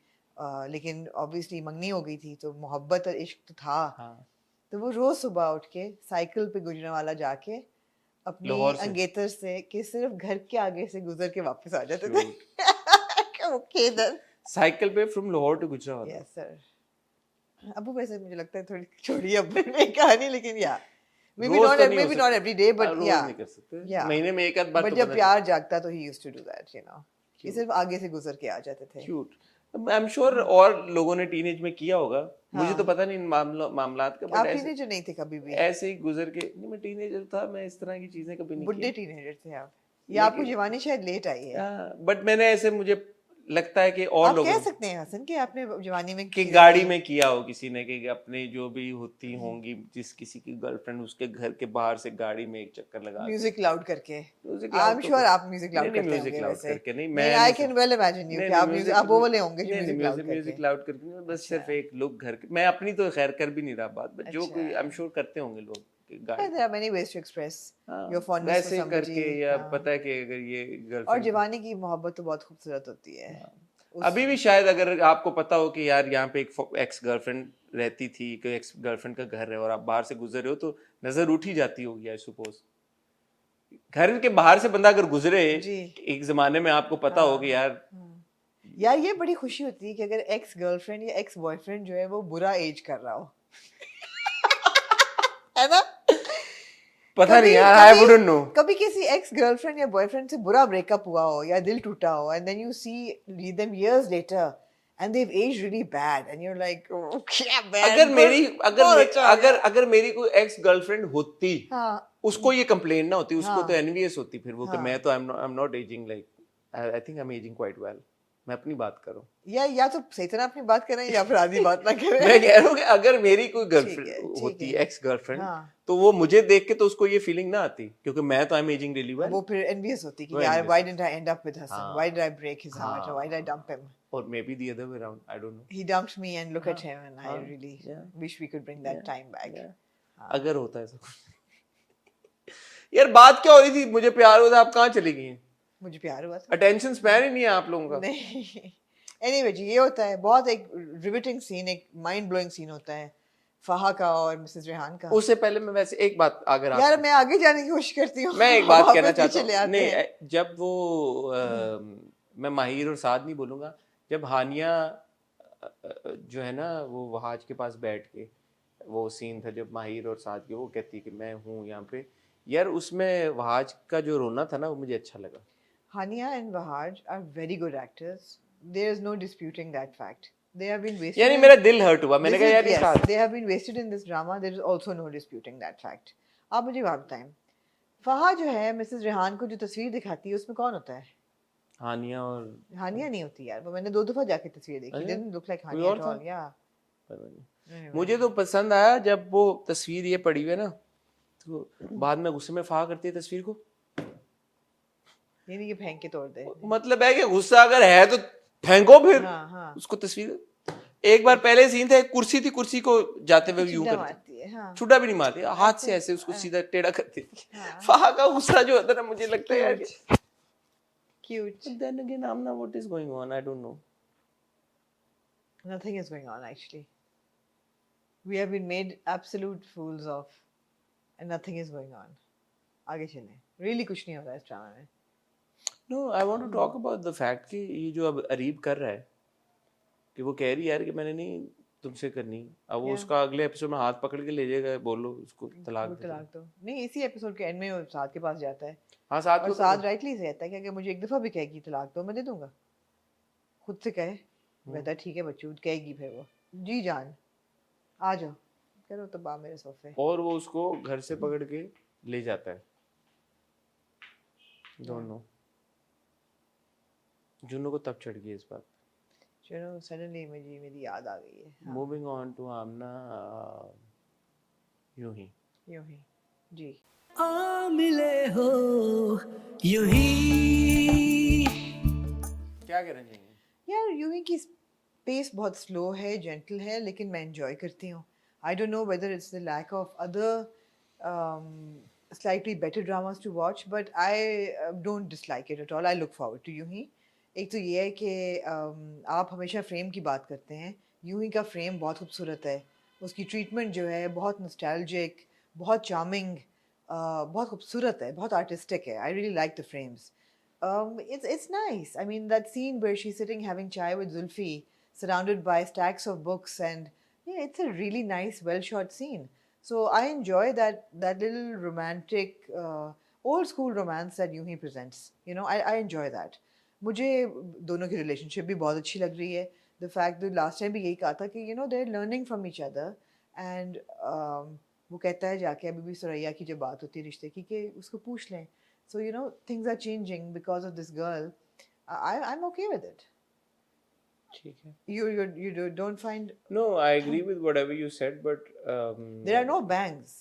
लेकिन ऑब्वियसली मंगनी हो गई थी तो मोहब्बत और इश्क तो था.
हाँ.
तो वो रोज सुबह उठ के साइकिल पे गुजरांवाला जाके अपनी
लाहौर से?
अंगेतर से कि सिर्फ घर के आगे से गुजर के वापस आ जाते थे. Okay then.
साइकिल पे from Lahore to Gujarat.
Yes sir. Abu वैसे मुझे लगता है थोड़ी छोड़ी अब में कहानी, लेकिन या maybe
रोज
not
तो नहीं हो
maybe not every day but
rose
yeah
नहीं कर सकते.
yeah
महीने में एक आध बार
but
तो
जब
बना
प्यार जागता तो he used to do that, you know. ये सिर्फ आगे से गुजर के आ जाते थे.
क्यूट. आई एम श्योर और लोगों ने टीनेज में किया होगा. मुझे
हाँ.
तो पता नहीं इन मामलात का
आप
बट ऐसे
टीनेजर नहीं थे कभी भी?
ऐसे ही गुजर के नहीं. मैं टीनेजर था, मैं इस तरह की चीजें कभी नहीं
बुड्ढे
की.
टीनेजर थे आप, या आपको जवानी शायद लेट आई है.
बट मैंने ऐसे मुझे लगता है कि और
आप
लोगों
कह सकते हैं हसन कि आपने जवानी में
कि
चीजें
गाड़ी
की.
में किया हो किसी ने कि अपने जो भी होती होंगी जिस किसी की गर्लफ्रेंड उसके घर के बाहर से गाड़ी में एक चक्कर लगा
म्यूजिक लाउड करके.
म्यूजिक
आई एम श्योर आप म्यूजिक लाउड करते
म्यूजिक
होंगे
लाउड
वैसे.
करके नहीं.
नहीं,
मैं
I can well imagine you कि आप वो वाले होंगे जो म्यूजिक लाउड
म्यूजिक
करके.
लाउड करके नहीं, बस सिर्फ एक लोग घर के. मैं अपनी तो खैर कर भी नहीं रहा बात बट जो कोई आई एम श्योर करते होंगे लोग कि
Yeah,
गाड़ी
there are many ways to express
हाँ,
your fondness for
वैसे
somebody.
करके या
हाँ.
पता है कि अगर ये
और
गर्लफ्रेंड
जवानी की मोहब्बत तो बहुत खूबसूरत होती है.
अभी भी शायद अगर आपको पता हो कि यार यहाँ पे एक एक्स गर्लफ्रेंड रहती थी, कोई एक्स गर्लफ्रेंड का घर है और आप बाहर से गुजर रहे हो तो नजर उठ ही जाती होगी आई सपोज. घर के बाहर से बंदा अगर गुजरे
जी.
एक जमाने में आपको पता हो कि यार
यार ये बड़ी खुशी होती है कि अगर एक्स गर्लफ्रेंड या एक्स बॉयफ्रेंड जो है वो बुरा एज कर रहा हो. है ना?
पता नहीं यार, आई वुडंट नो.
कभी किसी एक्स गर्लफ्रेंड या बॉयफ्रेंड से बुरा ब्रेकअप हुआ हो या दिल टूटा हो and then you see them years later and they've aged really bad and you're like okay man.
अगर मेरी कोई एक्स गर्लफ्रेंड होती
हाँ.
उसको ये कंप्लेन ना होती, उसको
हाँ.
तो एनवीएस होती फिर वो कि
हाँ.
मैं तो I am not ageing like I think I am ageing quite well. मैं अपनी बात कर रहा हूँ.
या तो सही तरह अपनी बात करें या फिर आधी बात ना करें.
मैं कह रहा हूँ कि अगर मेरी कोई
ठीक है,
गर्लफ्रेंड
ठीक
होती
है.
एक्स गर्लफ्रेंड
हाँ.
तो वो मुझे देख के तो उसको ये फीलिंग ना आती क्योंकि मैं तो I am ageing really well.
वो फिर एनवियस होती कि
वो
यार
envious
why didn't I end up with Hassan?
हाँ.
Why did I break his heart?
हाँ.
Or why did I dump him?
और may be the other way around, I don't no.
He dumped me and look at him and I
हाँ.
really
Yeah.
wish we could bring that time back.
अगर होता है ऐसा. यार बात क्या हो रही थी? मुझे प्यार हुआ था, आप कहाँ चली गई?
मुझे प्यार हुआ था.
अटेंशन स्पैन ही नहीं है आप लोगों का.
नहीं. Anyway जी ये होता है बहुत एक riveting scene, एक mind blowing scene होता है फहा का और मिसेस रेहान का.
उससे पहले मैं वैसे एक बात अगर आप
यार मैं आगे जाने की कोशिश करती हूँ.
मैं एक बात कहना
वापस
चाहता
पीछे ले
हूँ.
आते हैं.
नहीं जब वो मैं माहिर और साद नहीं बोलूंगा, जब हानिया जो है ना वो वहाज के पास बैठ के वो सीन था जब माहिर और साद के वो कहती कि मैं हूँ यहाँ पे यार उसमें वहाज का जो रोना था ना वो मुझे अच्छा लगा.
Hania and Wahaj are very good actors. There is no disputing that fact. They have been wasted.
यानी
in-
मेरा दिल हर्ट हुआ. मैंने
This
कहा
is-
यार ये
yes,
साथ
they have been wasted in this drama. There is also no disputing that fact. आप मुझे बात बताएं, फहा जो है मिसेस रेहान को जो तस्वीर दिखाती है उसमें कौन होता है?
हानिया और
हानिया नहीं होती यार, वो मैंने 2 दफा जाके तस्वीर देखी.
अच्छा?
Didn't look like
कोई
Hania
और
at
था?
all. Yeah.
पता नहीं.
Anyway.
मुझे तो पसंद आया जब वो तस्वीर ये पड़ी हुई है ना तो बाद में गुस्से में फा करती है तस्वीर को.
ये नहीं कि फेंक के तोड़ दे.
मतलब है कि गुस्सा अगर है तो फेंको फिर
हाँ हाँ.
उसको तस्वीर. एक बार पहले सीन था, एक कुर्सी थी, कुर्सी को जाते हुए यूं
चिट्टा
करती,
मारती है. हाँ.
छुट्टा भी नहीं मारती, हाथ से ऐसे उसको सीधा टेढ़ा करती थी. फहा का गुस्सा जो होता है ना मुझे लगता है यार कि
Cute.
then again I'm not what is going on, I don't know.
Nothing is going on actually. We have been made absolute fools of, and nothing is going on. आगे चलें. Really कुछ नहीं हो रहा है इस ड्रामा में.
No, I want to talk about the fact कि ये जो अब अरीब कर रहा है कि वो कह रही है यार कि मैंने नहीं तुमसे करनी. अब वो
Yeah.
उसका अगले एपिसोड में हाथ पकड़ के ले जाएगा, बोलो उसको तलाक
वो
दे दो.
तलाक दो. नहीं, इसी एपिसोड के एंड में वो साद के पास जाता है
हाँ साथ
और
को
साद राइटली से कहता है कि अगर मुझे एक दफा भी कहेगी तलाक दो मैं दे दूंगा. खुद से कहे. कहता है ठीक है बच्चू, कहेगी फिर वो. जी जान आ जाओ. करो तो बा मेरे सोफे.
और वो उसको घर से पकड़ के ले जाता है. Don't know. जुन्नू को तब चढ़ गई इस बात.
चलो सडनली मेरी याद आ गई है. हाँ,
मूविंग ऑन टू आमना. यूं ही
यूं ही. जी.
आ मिले हो यूं ही.
क्या कहना चाहिए?
यार यूं ही की पेस बहुत स्लो है, जेंटल है, लेकिन मैं एंजॉय करती हूँ. I don't know whether it's the lack of other slightly better dramas to watch, but I don't dislike it at all. I look forward to यूं ही. एक तो ये है कि आप हमेशा फ्रेम की बात करते हैं. यूं ही का फ्रेम बहुत खूबसूरत है. उसकी ट्रीटमेंट जो है बहुत नॉस्टैल्जिक, बहुत चार्मिंग, बहुत खूबसूरत है, बहुत आर्टिस्टिक है. I really like the frames. It's nice. I mean, that scene where she's sitting having chai with Zulfi, surrounded by stacks of books, and yeah, it's a really nice, well shot scene. So I enjoy that little romantic, old school romance that Yuhi presents. You know, I enjoy that. मुझे दोनों की relationship भी बहुत अच्छी लग रही है. The fact that last time भी यही कहा था कि you know they're learning from each other, and वो कहता है जाके अभी भी सुरैया की जब बात होती है रिश्ते की कि उसको पूछ लें. So you know things are changing because of this girl. I'm okay with it.
ठीक है.
Don't find
No, I agree with whatever you said, but
there are no bangs.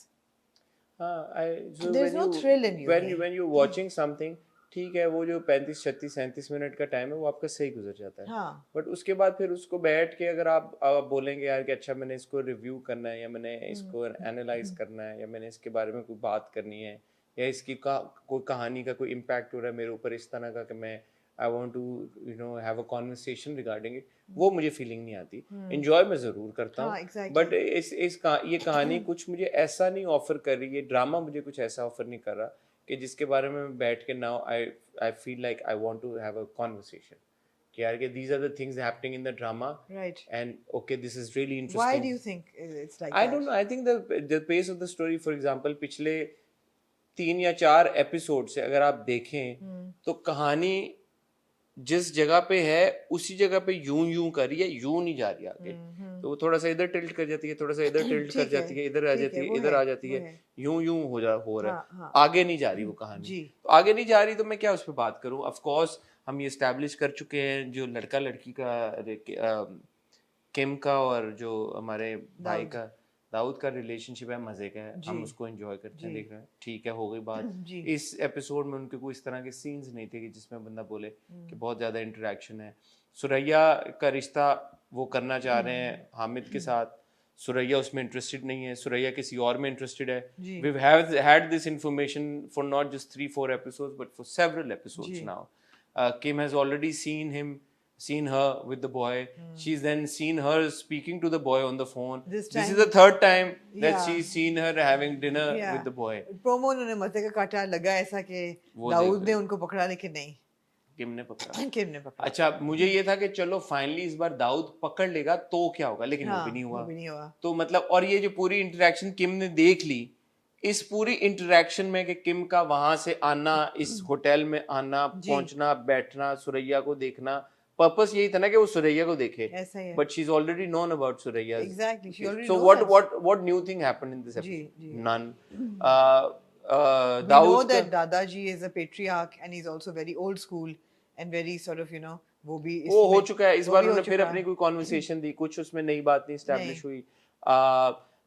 so
There's
when
no
you-
thrill in you.
when you're watching something, ठीक है, वो जो 35 36 37 minute का time है वो आपका सही गुजर जाता है.
हाँ.
बट उसके बाद फिर उसको बैठ के अगर आप बोलेंगे यार कि अच्छा मैंने इसको रिव्यू करना है या मैंने इसको एनालाइज करना है या मैंने इसके बारे में कोई बात करनी है या इसकी कोई कहानी का कोई इम्पैक्ट हो रहा है मेरे ऊपर इस तरह का कि मैं I want to you know have a conversation regarding it, वो मुझे फीलिंग नहीं आती. एंजॉय मैं ज़रूर करता
हाँ,
हूँ
exactly.
बट ये कहानी कुछ मुझे ऐसा नहीं ऑफर कर रही है, ड्रामा मुझे कुछ ऐसा ऑफर नहीं कर रहा कि जिसके बारे में मैं बैठ के now I feel like I want to have a conversation कि यार कि these are the things happening in the drama
Right.
and okay this is really interesting.
Why do you think it's like
I
that?
don't know. I think the pace of the story, for example, पिछले 3 या 4 episode से अगर आप देखें तो कहानी जिस जगह पे है उसी जगह पे यूं कर रही है, यूं नहीं जा रही आगे. तो वो थोड़ा सा इधर टिल्ट कर जाती है, थोड़ा सा इधर टिल्ट कर
ठीक है,
जाती है, इधर आ
ठीक
जाती
है,
है,
वो
इधर
है,
आ जाती
वो
है,
है.
यूं हो रहा है.
हाँ.
आगे नहीं जा रही वो कहानी.
जी.
तो आगे नहीं जा रही तो मैं क्या उस पर बात करूं. ऑफ कोर्स हम ये एस्टैब्लिश कर चुके हैं जो लड़का लड़की का किम का और जो हमारे भाई का दाऊद का रिलेशनशिप है मजे का है, हम उसको एंजॉय करते हैं, देख रहे हैं, ठीक है, हो गई बात.
जी.
इस एपिसोड में उनके कोई इस तरह के सीन्स नहीं थे कि जिसमें बंदा बोले कि बहुत ज्यादा इंटरेक्शन है. सुरैया का रिश्ता वो करना चाह रहे हैं हामिद के साथ, सुरैया उसमें इंटरेस्टेड नहीं है, सुरैया किसी और में इंटरेस्टेड है.
जी.
We have had this information for not just 3-4 episodes but for several episodes
जी.
Now. Kim has already seen her with the boy. She's then seen her speaking to the boy on the phone.
This
This is
time-
the third time that
Yeah.
she's seen her having dinner
Yeah.
with the boy.
Promo उन्होंने मजे का काटा लगा ऐसा कि
वो
दाऊद
देख
ने उनको पकड़ा लेकिन नहीं,
किम ने पकड़ा.
किम ने पकड़ा.
अच्छा मुझे ये था कि चलो फाइनली इस बार दाऊद पकड़ लेगा तो क्या होगा, लेकिन वो भी नहीं हुआ.
वो भी नहीं हुआ.
तो मतलब और ये जो पूरी इंटरेक्शन किम ने देख ली, इस पूरी इंटरेक्शन में कि किम का वहां से आना, इस होटल में आना, पहुंचना, बैठना, सुरैया को देखना, पर्पस यही था ना कि वो सुरैया को देखे,
ऐसा ही है।
But she is already known about Suraiya.
Exactly, she already
So
knows
what new thing happened in this
जी,
episode?
जी।
None.
We know
Dawood
that
का
Dadaji is a patriarch and he's also very old school and very sort of, वो भी
वो हो
इसमें
चुका है। इस
वो
बार
भी हो
उन्होंने फिर
चुका
अपनी
है।
कोई कॉन्वर्सेशन दी, कुछ उसमें नई बात नहीं स्टैब्लिश
नहीं।
हुई।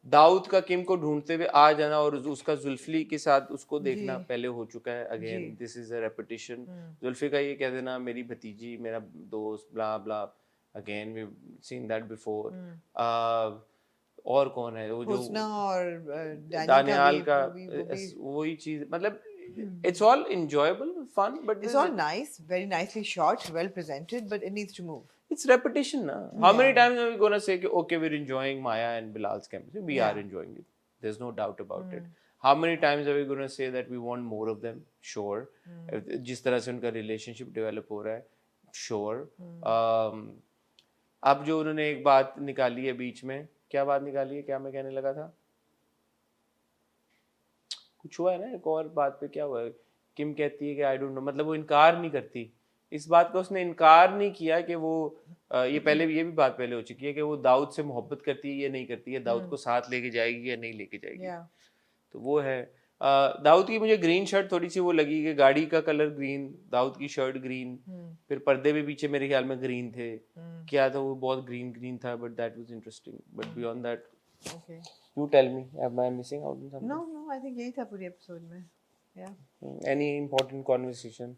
दाऊद का किम को ढूंढते हुए आ जाना और उसका जुल्फी के साथ उसको देखना
जी।
पहले हो चुका है। अगेन
जी।
This is a repetition. Zulfi का ये कह देना मेरी भतीजी, मेरा दोस्त, blah blah, again we seen that before. और कौन है वो जो
हुस्ना और
दानियाल का
वो भी
वही चीज, मतलब it's all enjoyable, fun, but
it's all nice, very nicely shot, well presented, but it needs to move.
it's repetition na. How many
Yeah.
times are we going to say कि, okay, we're enjoying Maya and Bilal's chemistry? We are
Yeah.
enjoying it, there's no doubt about it. How many times are we going to say that we want more of them? Sure. जिस तरह से उनका relationship develop हो रहा है, sure. अब जो उन्होंने एक बात निकाली है बीच में, क्या बात निकाली है, क्या मैं कहने लगा था, कुछ हुआ है ना एक और बात पे, क्या हुआ है, किम कहती है कि आई डोंट नो, मतलब वो इनकार नहीं करती इस बात का, उसने इनकार नहीं किया कि वो ये पहले ये भी बात पहले हो चुकी है कि वो दाऊद से मोहब्बत करती है या नहीं करती है, दाऊद को साथ लेके जाएगी या नहीं लेके जाएगी।
Yeah.
तो वो है दाऊद की मुझे ग्रीन शर्ट थोड़ी सी वो लगी कि गाड़ी का कलर ग्रीन, दाऊद की शर्ट ग्रीन, फिर पर्दे भी पीछे मेरे ख्याल में ग्रीन थे, क्या था वो, बहुत ग्रीन ग्रीन था, but that was interesting, but beyond that
Okay.
You tell me, am I missing out on something?
No, I think यही था पूरे एपिसोड में। Yeah.
Any important conversation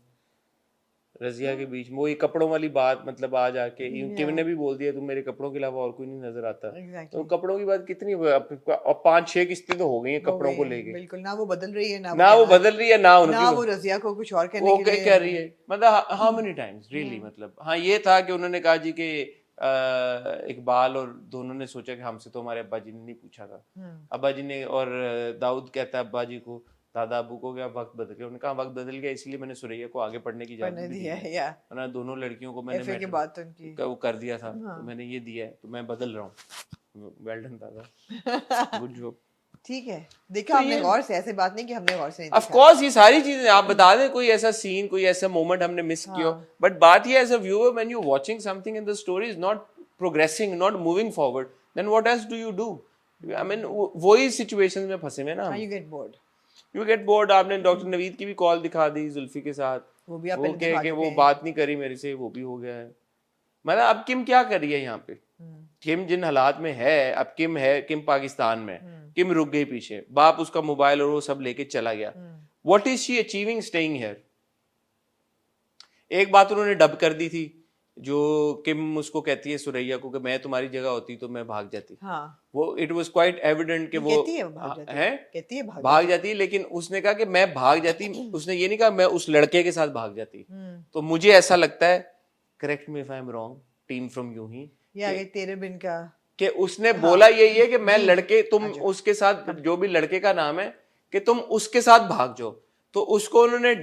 Razia के बीच में, वो ये कपड़ों वाली बात, मतलब आ जाके किम ने भी बोल दिया तुम मेरे कपड़ों के अलावा और कोई नहीं नजर आता।
Exactly.
तो कपड़ों की बात कितनी, अब 5-6 किस्तें तो हो गई हैं कपड़ों को लेके,
बिल्कुल, ना वो बदल रही है,
ना वो बदल रही है, ना
ना
उनकी
वो रजिया को कुछ और कहने
वो
के
क्या
लिए
कह रही है, मतलब हाउ मेनी टाइम्स रियली, मतलब हाँ ये था कि उन्होंने कहा जी कि इकबाल और दोनों ने सोचा कि हमसे तो हमारे अब्बा जी ने नहीं पूछा था, अब्बा जी ने, और दाऊद कहता है अब्बा जी को, दादा अबू को, क्या वक्त बदल गया, उन्होंने कहा वक्त बदल गया इसलिए मैंने सुरैया को आगे पढ़ने की इजाजत दी है,
या
वरना दोनों लड़कियों को मैंने
के बाद तो उनकी
वो कर दिया था, तो मैंने ये दिया है, तो मैं बदल रहा हूँ। वेल डन दादा, गुड जॉब।
ठीक है, देखा हमने गौर से, ऐसे बात नहीं कि हमने गौर से नहीं
ऑफ कोर्स ये सारी चीजें आप बता दें, कोई ऐसा सीन, कोई ऐसा मोमेंट हमने मिस किया, बट बात ये as a viewer when you watching something and the story is not progressing, not moving forward, then what else do you do? I mean वही सिचुएशंस में फंसे हुए ना हम।
You get bored,
you get bored. आपने doctor Naveed की भी call दिखा दी जुल्फी के साथ,
वो भी आप
वो कह के वो बात नहीं करी मेरे से, वो भी हो गया है। मतलब अब किम क्या कर रही है यहाँ पे, किम जिन हालात में है, अब किम है, किम पाकिस्तान में, किम रुक गई पीछे, बाप उसका मोबाइल और वो सब लेके चला गया। What is she achieving staying here? एक बात उन्होंने डब कर दी थी, जो किम उसको कहती है सुरैया को कि मैं तुम्हारी जगह होती तो मैं भाग जाती।
हाँ।
वो इट वाज क्वाइट एविडेंट कि वो
कहती है भाग जाती है, कहती है
भाग जाती है, लेकिन उसने कहा कि मैं भाग जाती, उसने ये नहीं कहा मैं उस लड़के के साथ भाग जाती। तो मुझे ऐसा लगता है, correct me if I am wrong, team from यूं ही,
या तेरे बिन का,
कि उसने बोला यही है कि मैं लड़के, तुम उसके साथ, जो भी लड़के का नाम है, कि तुम उसके साथ भाग जाओ। तो उसको उन्होंने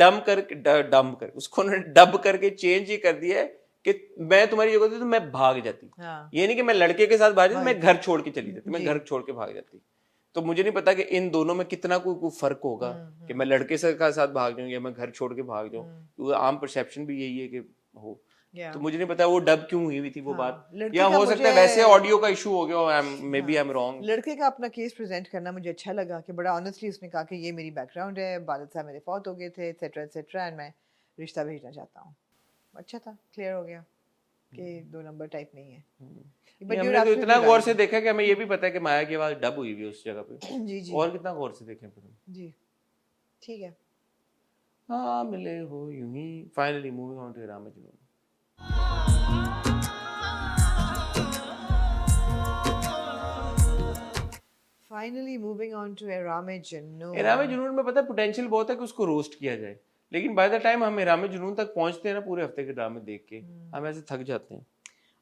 उसको उन्होंने डब करके चेंज ही कर दिया है कि मैं तुम्हारी जगह होती तो मैं भाग जाती।
हाँ।
ये नहीं कि मैं लड़के के साथ भाग जाती, मैं घर छोड़ के चली जाती, मैं घर छोड़ के भाग जाती। तो मुझे नहीं पता कि इन दोनों में कितना कोई फर्क होगा कि मैं लड़के से का साथ भाग जाऊं या मैं घर छोड़ के भाग जाऊं, क्योंकि आम परसेप्शन भी यही है कि हो। तो मुझे नहीं पता वो डब क्यों हुई थी वो बात, या हो सकता है वैसे ऑडियो का इशू हो गया, maybe I am wrong.
लड़के का अपना केस प्रेजेंट करना मुझे अच्छा लगा कि बड़ा ऑनेस्टली उसने कहा कि ये मेरी बैकग्राउंड है, वालिद साहब मेरे फौत हो गए थे, एटसेट्रा एटसेट्रा, एंड मैं रिश्ता भेजना चाहता हूँ। अच्छा था, क्लियर हो गया कि 2 नंबर टाइप नहीं है।
बट हमने तो इतना गौर से देखा कि हमें ये भी पता है कि माया की आवाज डब हुई हुई उस जगह पे।
जी जी,
और कितना गौर से देखें फिर
जी, ठीक है।
हाँ मिले हो यूं ही। फाइनली मूविंग ऑन टू राम जुनून।
फाइनली मूविंग ऑन टू एरामे जुनून।
एरामे जुनून में पता है पोटेंशियल बहुत है कि उसको रोस्ट किया जाए, लेकिन बाय द टाइम हम एरामे जुनून तक पहुंचते हैं ना, पूरे हफ्ते के ड्रामे देख के हम ऐसे थक जाते हैं।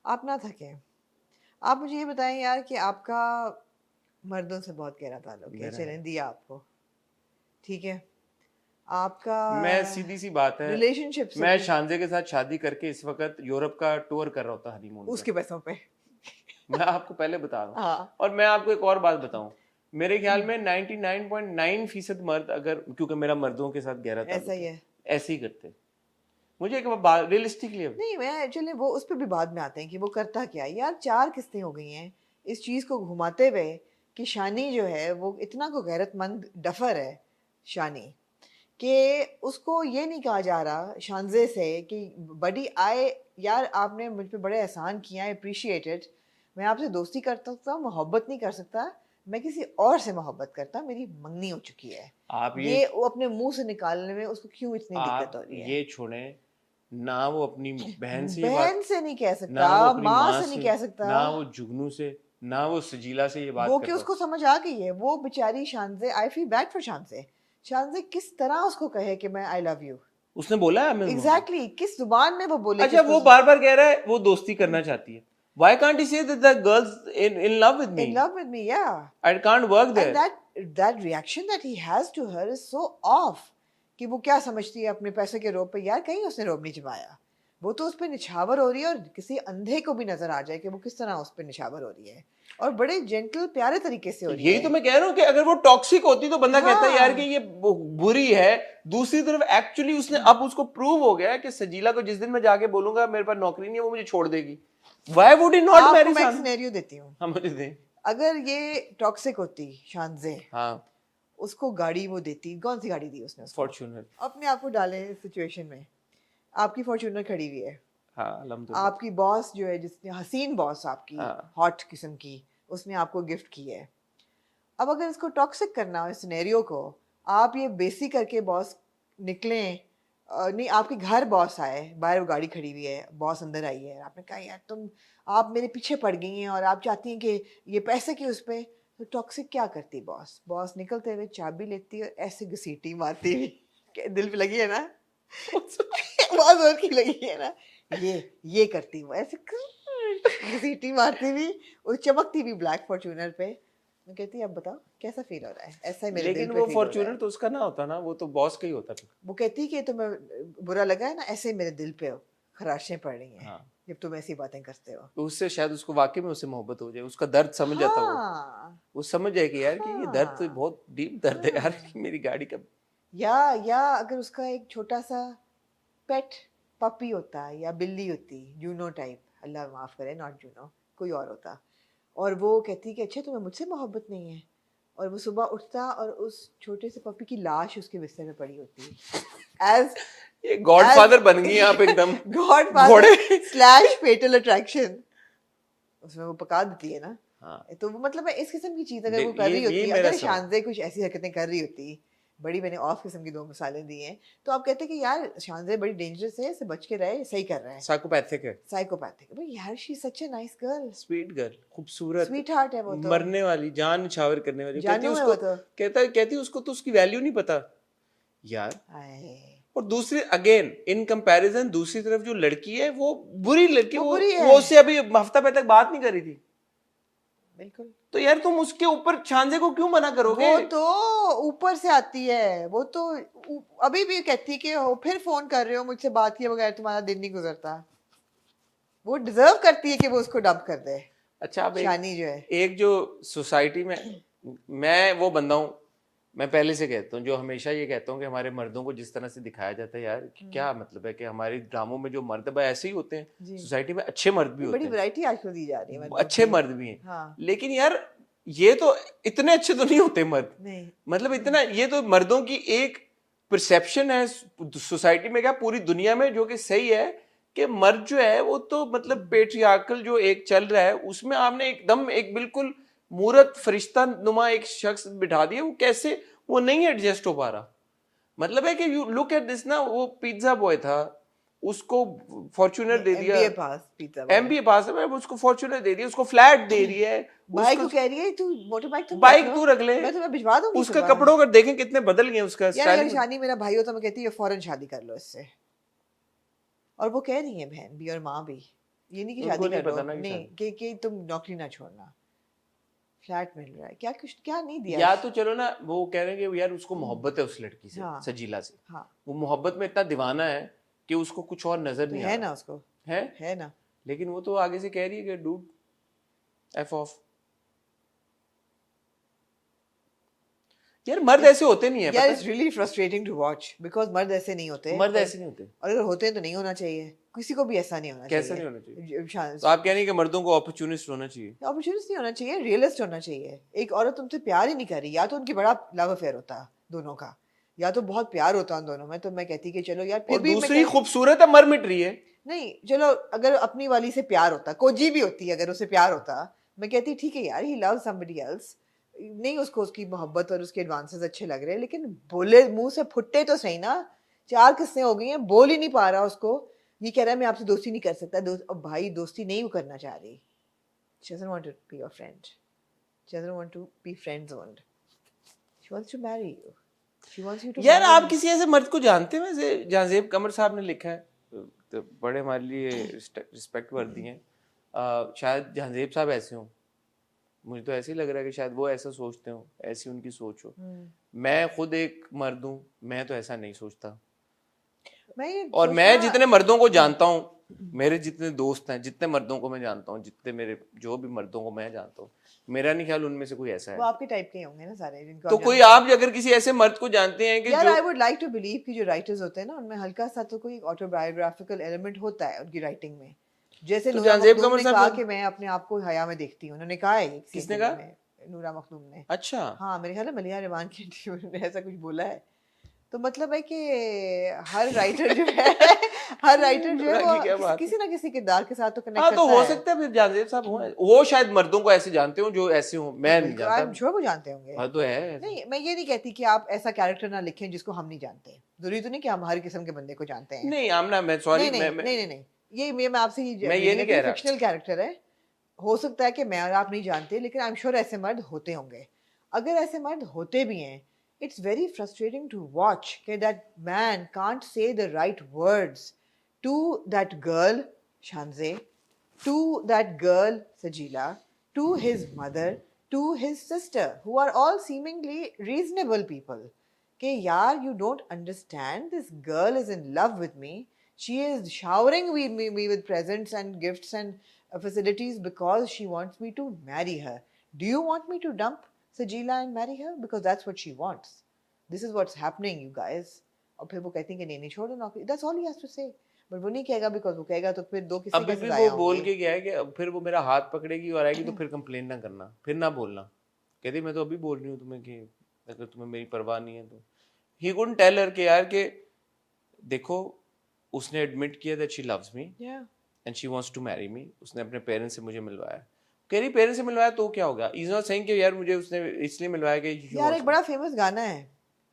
आप ना थके। आप मुझे ये बताएं यार कि आपका मर्दों से बहुत गहरा ताल्लुक है, चलें दिया आपको, ठीक है, आपका
मैं सीधी सी बात है,
रिलेशनशिप
मैं शानजे के साथ शादी करके इस वक्त यूरोप का टूर कर रहा होता हनीमून
उसके पैसों पे।
मैं आपको पहले बता रहा हूँ।
हाँ।
और मैं आपको एक और बात बताऊं, मेरे ख्याल में 99.9% मर्द, अगर, क्योंकि मेरा मर्दों के साथ गहरा ताल्लुक
ऐसा ही है।
ऐसे ही करते। मुझे एक बात रियलिस्टिकली,
नहीं, मैं एक्चुअली वो उस पर भी बाद में आते हैं कि वो करता क्या है। यार 4 किस्तें हो गई हैं इस चीज़ को घुमाते हुए कि शानी जो है वो इतना को गैरतमंद डफर है शानी, कि उसको ये नहीं कहा जा रहा शानजे से कि बड़ी आए यार आपने मुझ पे बड़े एहसान किया, आई अप्रिशिएट इट, मैं आपसे दोस्ती कर सकता हूँ, मोहब्बत नहीं कर सकता, मैं किसी और से मोहब्बत करता, मेरी मंगनी हो चुकी है।
आप
ये वो अपने मुंह से निकालने में उसको क्यों इतनी दिक्कत हो
आप
रही है?
ये छोड़ें, ना वो अपनी बहन से ये
बहन
बात,
से नहीं कह
ना
सकता,
वो अपनी
माँ
माँ
से नहीं
से,
कह सकता,
ना वो जुगनू से, ना वो सजीला से ये बात
वो
कर
कि
रहा।
उसको समझ आ गई है। वो बेचारी शानजे, आई फील बैड फॉर शानजे। शानजे किस तरह उसको कहे कि मैं आई लव यू?
उसने बोला है हमें?
एग्जैक्टली किस जुबान में वो बोले?
अच्छा, वो बार बार कह रहा है वो दोस्ती करना चाहती है। Why can't he say that the girl's in love with me?
in love with me, yeah.
I can't work there.
And that reaction that he has to her is so off कि वो क्या समझती है अपने पैसे के रोब पे। यार कहीं उसने रोब नहीं जमाया, वो तो उस पर निछावर हो रही है, और किसी अंधे को भी नजर आ जाए कि वो किस तरह उस पर निछावर हो रही है, और बड़े जेंटल प्यारे तरीके से हो रही है।
यही तो मैं कह रहा हूँ कि अगर वो टॉक्सिक होती तो बंदा कहता है यार
हाँ।
कि ये बुरी है। दूसरी तरफ एक्चुअली उसने, अब उसको प्रूव हो गया है कि सजीला को जिस दिन मैं जाके बोलूंगा मेरे पास नौकरी नहीं है, वो मुझे छोड़ देगी। Why would he not
आपको
marry
मैं एक
शान?
सिनेरियो देती हूँ।
हाँ, मुझे दे।
अगर ये टॉक्सिक होती शानजे,
हाँ,
उसको गाड़ी वो देती, कौन सी गाड़ी दी उसने उसको?
फॉर्च्यूनर।
अपने आप को डाले इस सिचुएशन में, आपकी फॉर्च्यूनर खड़ी हुई है,
हाँ, अल्हम्दुलिल्लाह।
आपकी बॉस जो है, जिसने हसीन बॉस आपकी,
हाँ।
हॉट किस्म की, उसने आपको गिफ्ट की है। अब अगर इसको टॉक्सिक करना हो इस सिनेरियो को, आप ये बेसिक करके बॉस निकलें, नहीं आपके घर बॉस आए, बाहर वो गाड़ी खड़ी हुई है, बॉस अंदर आई है, आपने कहा यार तुम, आप मेरे पीछे पड़ गई हैं और आप चाहती हैं कि ये पैसे की उस पर, तो टॉक्सिक क्या करती बॉस? बॉस निकलते हुए चाबी लेती और ऐसे घसीटी मारती हुई, दिल पे लगी है ना? बहुत जोर की लगी है ना? ये करती वो ऐसे घसीटी मारती हुई, और चमकती भी ब्लैक फॉर्च्यूनर पे। मैं कहती अब बताओ कैसा फील हो रहा है? ऐसा ही मेरे दिल
लेकिन
पे
वो
फील हो रहा
फॉर्च्यूनर
है।
तो उसका ना होता ना, वो तो बॉस का ही होता फिर।
वो कहती कि तुम्हें बुरा लगा है ना, ऐसे ही मेरे दिल पे खराशें पड़ रही हैं।
हाँ।
जब तुम ऐसी बातें करते हो,
तो उससे शायद उसको वाकई में उससे मोहब्बत हो जाए, उसका दर्द समझ जाता वो।
हाँ,
वो समझ जाए कि यार कि ये दर्द तो
हाँ,
बहुत डीप दर्द है यार,
हाँ।
कि मेरी गाड़ी का।
या अगर उसका एक छोटा सा पेट पपी होता या बिल्ली होती, जूनो टाइप, अल्लाह माफ़ करे, नॉट जूनो, कोई और होता, और वो कहती कि अच्छा तुम्हें मुझसे मोहब्बत नहीं है, और वो सुबह उठता और उस छोटे से पपी की लाश उसके बिस्तर में पड़ी होती, एज
ये गॉडफादर बन गई आप एकदम।
गॉडफादर स्लैश फेटल अट्रैक्शन, उसमें वो पका देती है ना।
हाँ।
तो वो मतलब है इस किस्म की चीज़ अगर वो
देख,
कर रही होती,
मेरा
अगर
सवाल।
शानजे कुछ ऐसी हरकतें कर रही होती, बड़ी मैंने ऑफ किस्म की 2 मिसालें दी हैं, तो आप कहते कि यार शानजे बड़ी डेंजरस है, इससे बच के रहे, सही कर रहा है,
साइकोपैथिक है,
साइकोपैथिक। भाई यार she such a nice girl,
sweet girl, खूबसूरत,
स्वीट हार्ट है वो तो,
मरने वाली, जान निछावर करने वाली। कहती
जानू है
उसको,
वो तो।
कहती उसको तो उसकी वैल्यू नहीं पता यार।
आए,
और दूसरी अगेन इन कंपैरिजन, दूसरी तरफ जो लड़की है वो बुरी लड़की,
वो बुरी है।
वो उससे अभी हफ्ता पहले तक बात नहीं करी थी।
बिल्कुल।
तो यार तुम उसके ऊपर शानजे को क्यों मना करोगे?
वो तो ऊपर से आती है, वो तो अभी भी कहती है कि हो फिर फोन कर रहे हो, मुझसे बात किए बगैर तुम्हारा दिन नहीं गुजरता। वो डिजर्व करती है कि वो उसको डंप कर दे।
अच्छा, अब
शानी जो है,
एक जो सोसाइटी में, मैं वो बंदा हूँ, मैं पहले से कहता हूँ, जो हमेशा ये कहता हूँ कि हमारे मर्दों को जिस तरह से दिखाया जाता है यार, कि क्या मतलब है कि हमारे ड्रामों में जो मर्द भाई ऐसे ही होते हैं,
जी।
सोसाइटी में अच्छे मर्द भी होते
बड़ी
हैं,
वैरायटी आजकल दी जा रही है मर्दों
अच्छे
की।
मर्द भी हैं।
हाँ।
लेकिन यार ये तो इतने अच्छे तो नहीं होते मर्द,
नहीं,
मतलब इतना, ये तो मर्दों की एक परसेप्शन है सोसाइटी में, क्या पूरी दुनिया में, जो कि सही है कि मर्द जो है वो तो मतलब पेट्रियार्कल जो एक चल रहा है उसमें आपने एकदम एक बिल्कुल मूरत फरिश्ता नुमा एक शख्स बिठा दिया, वो कैसे वो नहीं एडजस्ट हो पा रहा। मतलब है कि यू लुक एट दिस ना, वो पिज्जा बॉय था, उसको फॉर्च्यूनर दे दिया,
एमबीए पास पिज्जा बॉय।
एमबीए पास है, उसको फॉर्च्यूनर दे दिया, उसको फ्लैट दे रही है,
भाई को कह रही है तू मोटर बाइक तुम
बाइक
रख लो,
तू रख ले,
मैं तुम्हें भिजवा दूंगी
उसका
सुबह।
कपड़ों का देखें कितने बदल गए उसका
यार अगर
स्टाइल।
शानी मेरा भाई हो तो मैं कहती है फौरन शादी कर लो इससे, और वो कह रही है बहन भी और माँ भी, ये नहीं कि
उनको
शादी
नहीं
कर
पता
लो,
ना कि
नहीं कि तुम नौकरी ना छोड़ना, फ्लैट मिल रहा है, क्या कुछ क्या नहीं दिया।
या तो चलो ना, वो कह रहे हैं कि यार उसको मोहब्बत है उस लड़की से,
हाँ।
सजीला से,
हाँ,
वो मोहब्बत में इतना दीवाना है कि उसको कुछ और नजर
तो
नहीं आ
है
रहा
ना उसको,
है
ना।
लेकिन वो तो आगे से कह रही है कि डूड एफ ऑफ। यार मर्द ऐसे होते नहीं है,
यार
पता
it's really frustrating to watch because मर्द ऐसे नहीं होते
है? मर्द ऐसे नहीं होते।
और अगर होते हैं तो नहीं होना चाहिए, किसी को भी ऐसा नहीं होना चाहिए।
कैसे नहीं होना चाहिए? तो आप कह रही हैं कि मर्दों को अपॉर्चुनिस्ट होना चाहिए?
अपॉर्चुनिस्ट नहीं होना चाहिए, रियलिस्ट होना चाहिए। एक औरत तुमसे प्यार ही नहीं कर रही, या तो उनकी बड़ा लव अफेयर होता दोनों का, या तो बहुत प्यार होता उन दोनों में, तो मैं कहती कि चलो यार फिर
और
भी
दूसरी खूबसूरत है, मर मिट रही है।
नहीं चलो अगर अपनी वाली से प्यार होता, कोजी भी होती अगर उसे प्यार होता, मैं कहती ठीक है यार ही लव समबडी एल्स, नहीं उसको उसकी मोहब्बत और उसके एडवांसेस अच्छे लग रहे हैं, लेकिन बोले मुंह से फुट्टे तो सही ना। 4 किस्सें हो गई हैं, बोल ही नहीं पा रहा उसको, ये कह रहा है मैं आपसे दोस्ती नहीं कर सकता। अब भाई दोस्ती नहीं वो करना चाह रही, she doesn't want to be your friend, she doesn't want to be friend zoned, she wants to marry you, she wants you to
यार
marry
आप
her.
किसी ऐसे मर्द को जानते हैं वैसे? जाजेब कमर साहब ने लिखा है, तो बड़े हमारे लिए रिस्पेक्ट वर्दी हैं। शायद जाजेब साहब ऐसे हों, मुझे तो ऐसे ही लग रहा है कि शायद वो ऐसा सोचते हो, ऐसी उनकी सोच हो। मैं खुद एक मर्द हूँ, मैं तो ऐसा नहीं सोचता।
मैं ये
और मैं
सोचना-
जितने मर्दों को जानता हूँ, मेरे जितने दोस्त हैं, जितने मर्दों को मैं जानता हूँ, जितने मेरे जो भी मर्दों को मैं जानता हूँ, मेरा नहीं ख्याल उनमें से कोई ऐसा
वो
है।
आपके टाइप के ही होंगे ना सारे जिनको
तो
आप
कोई
जानते
आप अगर किसी ऐसे मर्द को जानते हैं कि
हैं। यार
जो
I would like to believe कि जो राइटर्स होते हैं ना उनमें हल्का सा तो कोई ऑटोबायोग्राफिकल एलिमेंट होता है उनकी राइटिंग में। जैसे
तो
नूरा
जाजेब
मखदूम
कमर
ने
साहब
कहा
ने-
कि मैं अपने आप को हया में देखती हूँ, उन्होंने कहा है एक
किसने
interview
कहा?
में, नूरा मखदूम ने।
अच्छा,
हाँ मेरे ख्याल है मलिहा रहमान की इंटरव्यू में ऐसा कुछ बोला है। तो मतलब है कि हर राइटर जो है हर राइटर जो है
नूरा की क्या
वो
बात है?
किसी ना किसी किरदार के साथ तो कनेक्ट
हाँ
करता
तो हो
है।
सकता है फिर जाजेब साहब हो, वो शायद मर्दों को ऐसे जानते हो जो ऐसे हो, मैं नहीं
बिल्कुल, आई एम
जानता।
श्योर वो जानते होंगे।
हाँ तो है ऐसा।
नहीं मैं ये नहीं कहती कि आप ऐसा कैरेक्टर ना लिखें जिसको हम नहीं जानते, जरूरी तो नहीं कि हम हर किस्म के बंदे को जानते हैं।
नहीं आमना, मैं सॉरी,
नहीं नहीं नहीं नहीं नहीं ये मैं आपसे ही
मैं ये नहीं कह रहा।
फिक्शनल कैरेक्टर है, हो सकता है कि मैं और आप नहीं जानते, लेकिन आई एम श्योर ऐसे मर्द होते होंगे। अगर ऐसे मर्द होते भी हैं, it's very frustrating to watch कि that man can't say the right words to that girl Shanzay, to that girl Sajila, to his mother, to his sister, who are all seemingly reasonable people. कि यार you don't understand, this girl is in love with me, she is showering me with presents and gifts and facilities because she wants me to marry her. Do you want me to dump Sajila and marry her? Because that's what she wants. This is what's happening, you guys. और फिर वो कहती हैं कि नहीं नहीं छोड़ो नौकरी, that's all he has to say. But वो नहीं कहेगा बिकॉज वो कहेगा तो फिर दो किस्से
अभी
कैसे
भी
जाया
वो बोल
होंगे।
के गया है कि अब फिर वो मेरा हाथ पकड़ेगी और आएगी तो फिर कंप्लेन ना करना, फिर ना बोलना। कहती मैं तो अभी बोल रही हूँ तुम्हें कि अगर तुम्हें मेरी परवाह नहीं है तो। ही कुडंट टेल हर के यार के देखो, उसने एडमिट किया that she loves me and she wants to marry me. उसने अपने पेरेंट्स से मुझे मिलवाया, कह रही पेरेंट्स से मिलवाया तो क्या हो गया? इज नॉट सेइंग कि यार मुझे उसने इसलिए मिलवाया कि she
यार
wants
एक बड़ा फेमस गाना है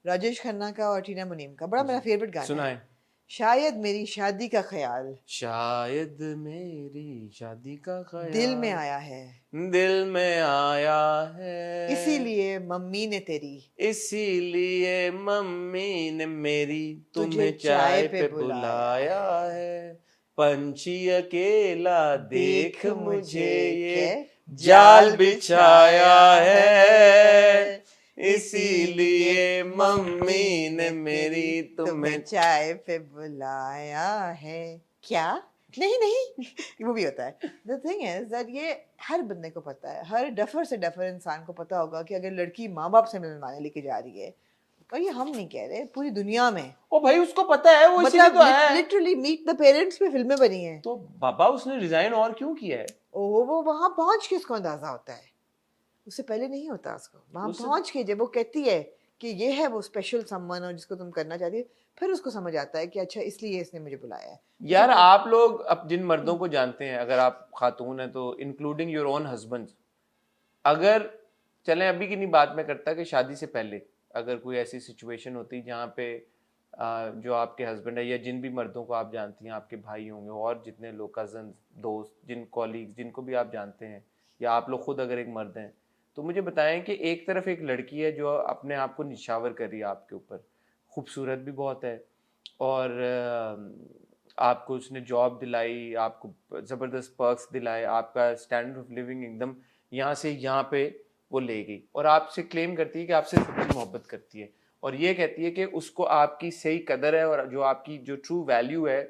राजेश खन्ना का और टीना मुनीम का, बड़ा मेरा फेवरेट
me।
गाना
सुना
है,
है?
शायद मेरी शादी का ख्याल
शायद मेरी शादी का ख्याल
दिल में आया है,
दिल में आया है,
इसीलिए मम्मी ने तेरी
इसीलिए मम्मी ने मेरी
तुझे
तुम्हें चाय पे बुलाया है। पंछी अकेला देख मुझे ये जाल बिछाया है, इसीलिए मम्मी ने मेरी तुम्हें
चाय पे बुलाया है। क्या? नहीं नहीं वो भी होता है। द थिंग इज दैट ये हर बंदे को पता है, हर डफर से डफर इंसान को पता होगा कि अगर लड़की माँ बाप से मिलवाने लेके जा रही है, और ये हम नहीं कह रहे, पूरी दुनिया में
ओ भाई उसको पता है, वो इसीलिए
मतलब
तो है।
लिटरली मीट द पेरेंट्स पे फिल्में बनी हैं।
तो बाबा उसने रिजाइन और क्यों किया है?
वो वहां पहुंच के उसको अंदाजा होता है, उससे पहले नहीं होता उसको। वहां पहुंच के जब वो कहती है कि ये है वो स्पेशल समवन और जिसको तुम करना चाहती है, फिर उसको समझ आता है कि अच्छा इसलिए इसने मुझे बुलाया है।
यार आप लोग अब जिन मर्दों को जानते हैं, अगर आप खातून हैं तो इंक्लूडिंग योर ओन हस्बैंड, अगर चलें अभी की नहीं बात मैं करता कि शादी से पहले अगर कोई ऐसी सिचुएशन होती जहाँ पे जो आपके हस्बैंड है या जिन भी मर्दों को आप जानती हैं, आपके भाई होंगे और जितने लोग कजन दोस्त जिन कॉलीग्स जिनको भी आप जानते हैं, या आप लोग खुद अगर एक मर्द हैं, तो मुझे बताएं कि एक तरफ एक लड़की है जो अपने आप को निछावर कर रही है आपके ऊपर, खूबसूरत भी बहुत है और आपको उसने जॉब दिलाई, आपको ज़बरदस्त पर्क्स दिलाए, आपका स्टैंडर्ड ऑफ लिविंग एकदम यहाँ से यहाँ पे वो ले गई और आपसे क्लेम करती है कि आपसे सच्ची मोहब्बत करती है और ये कहती है कि उसको आपकी सही कदर है और जो आपकी जो ट्रू वैल्यू है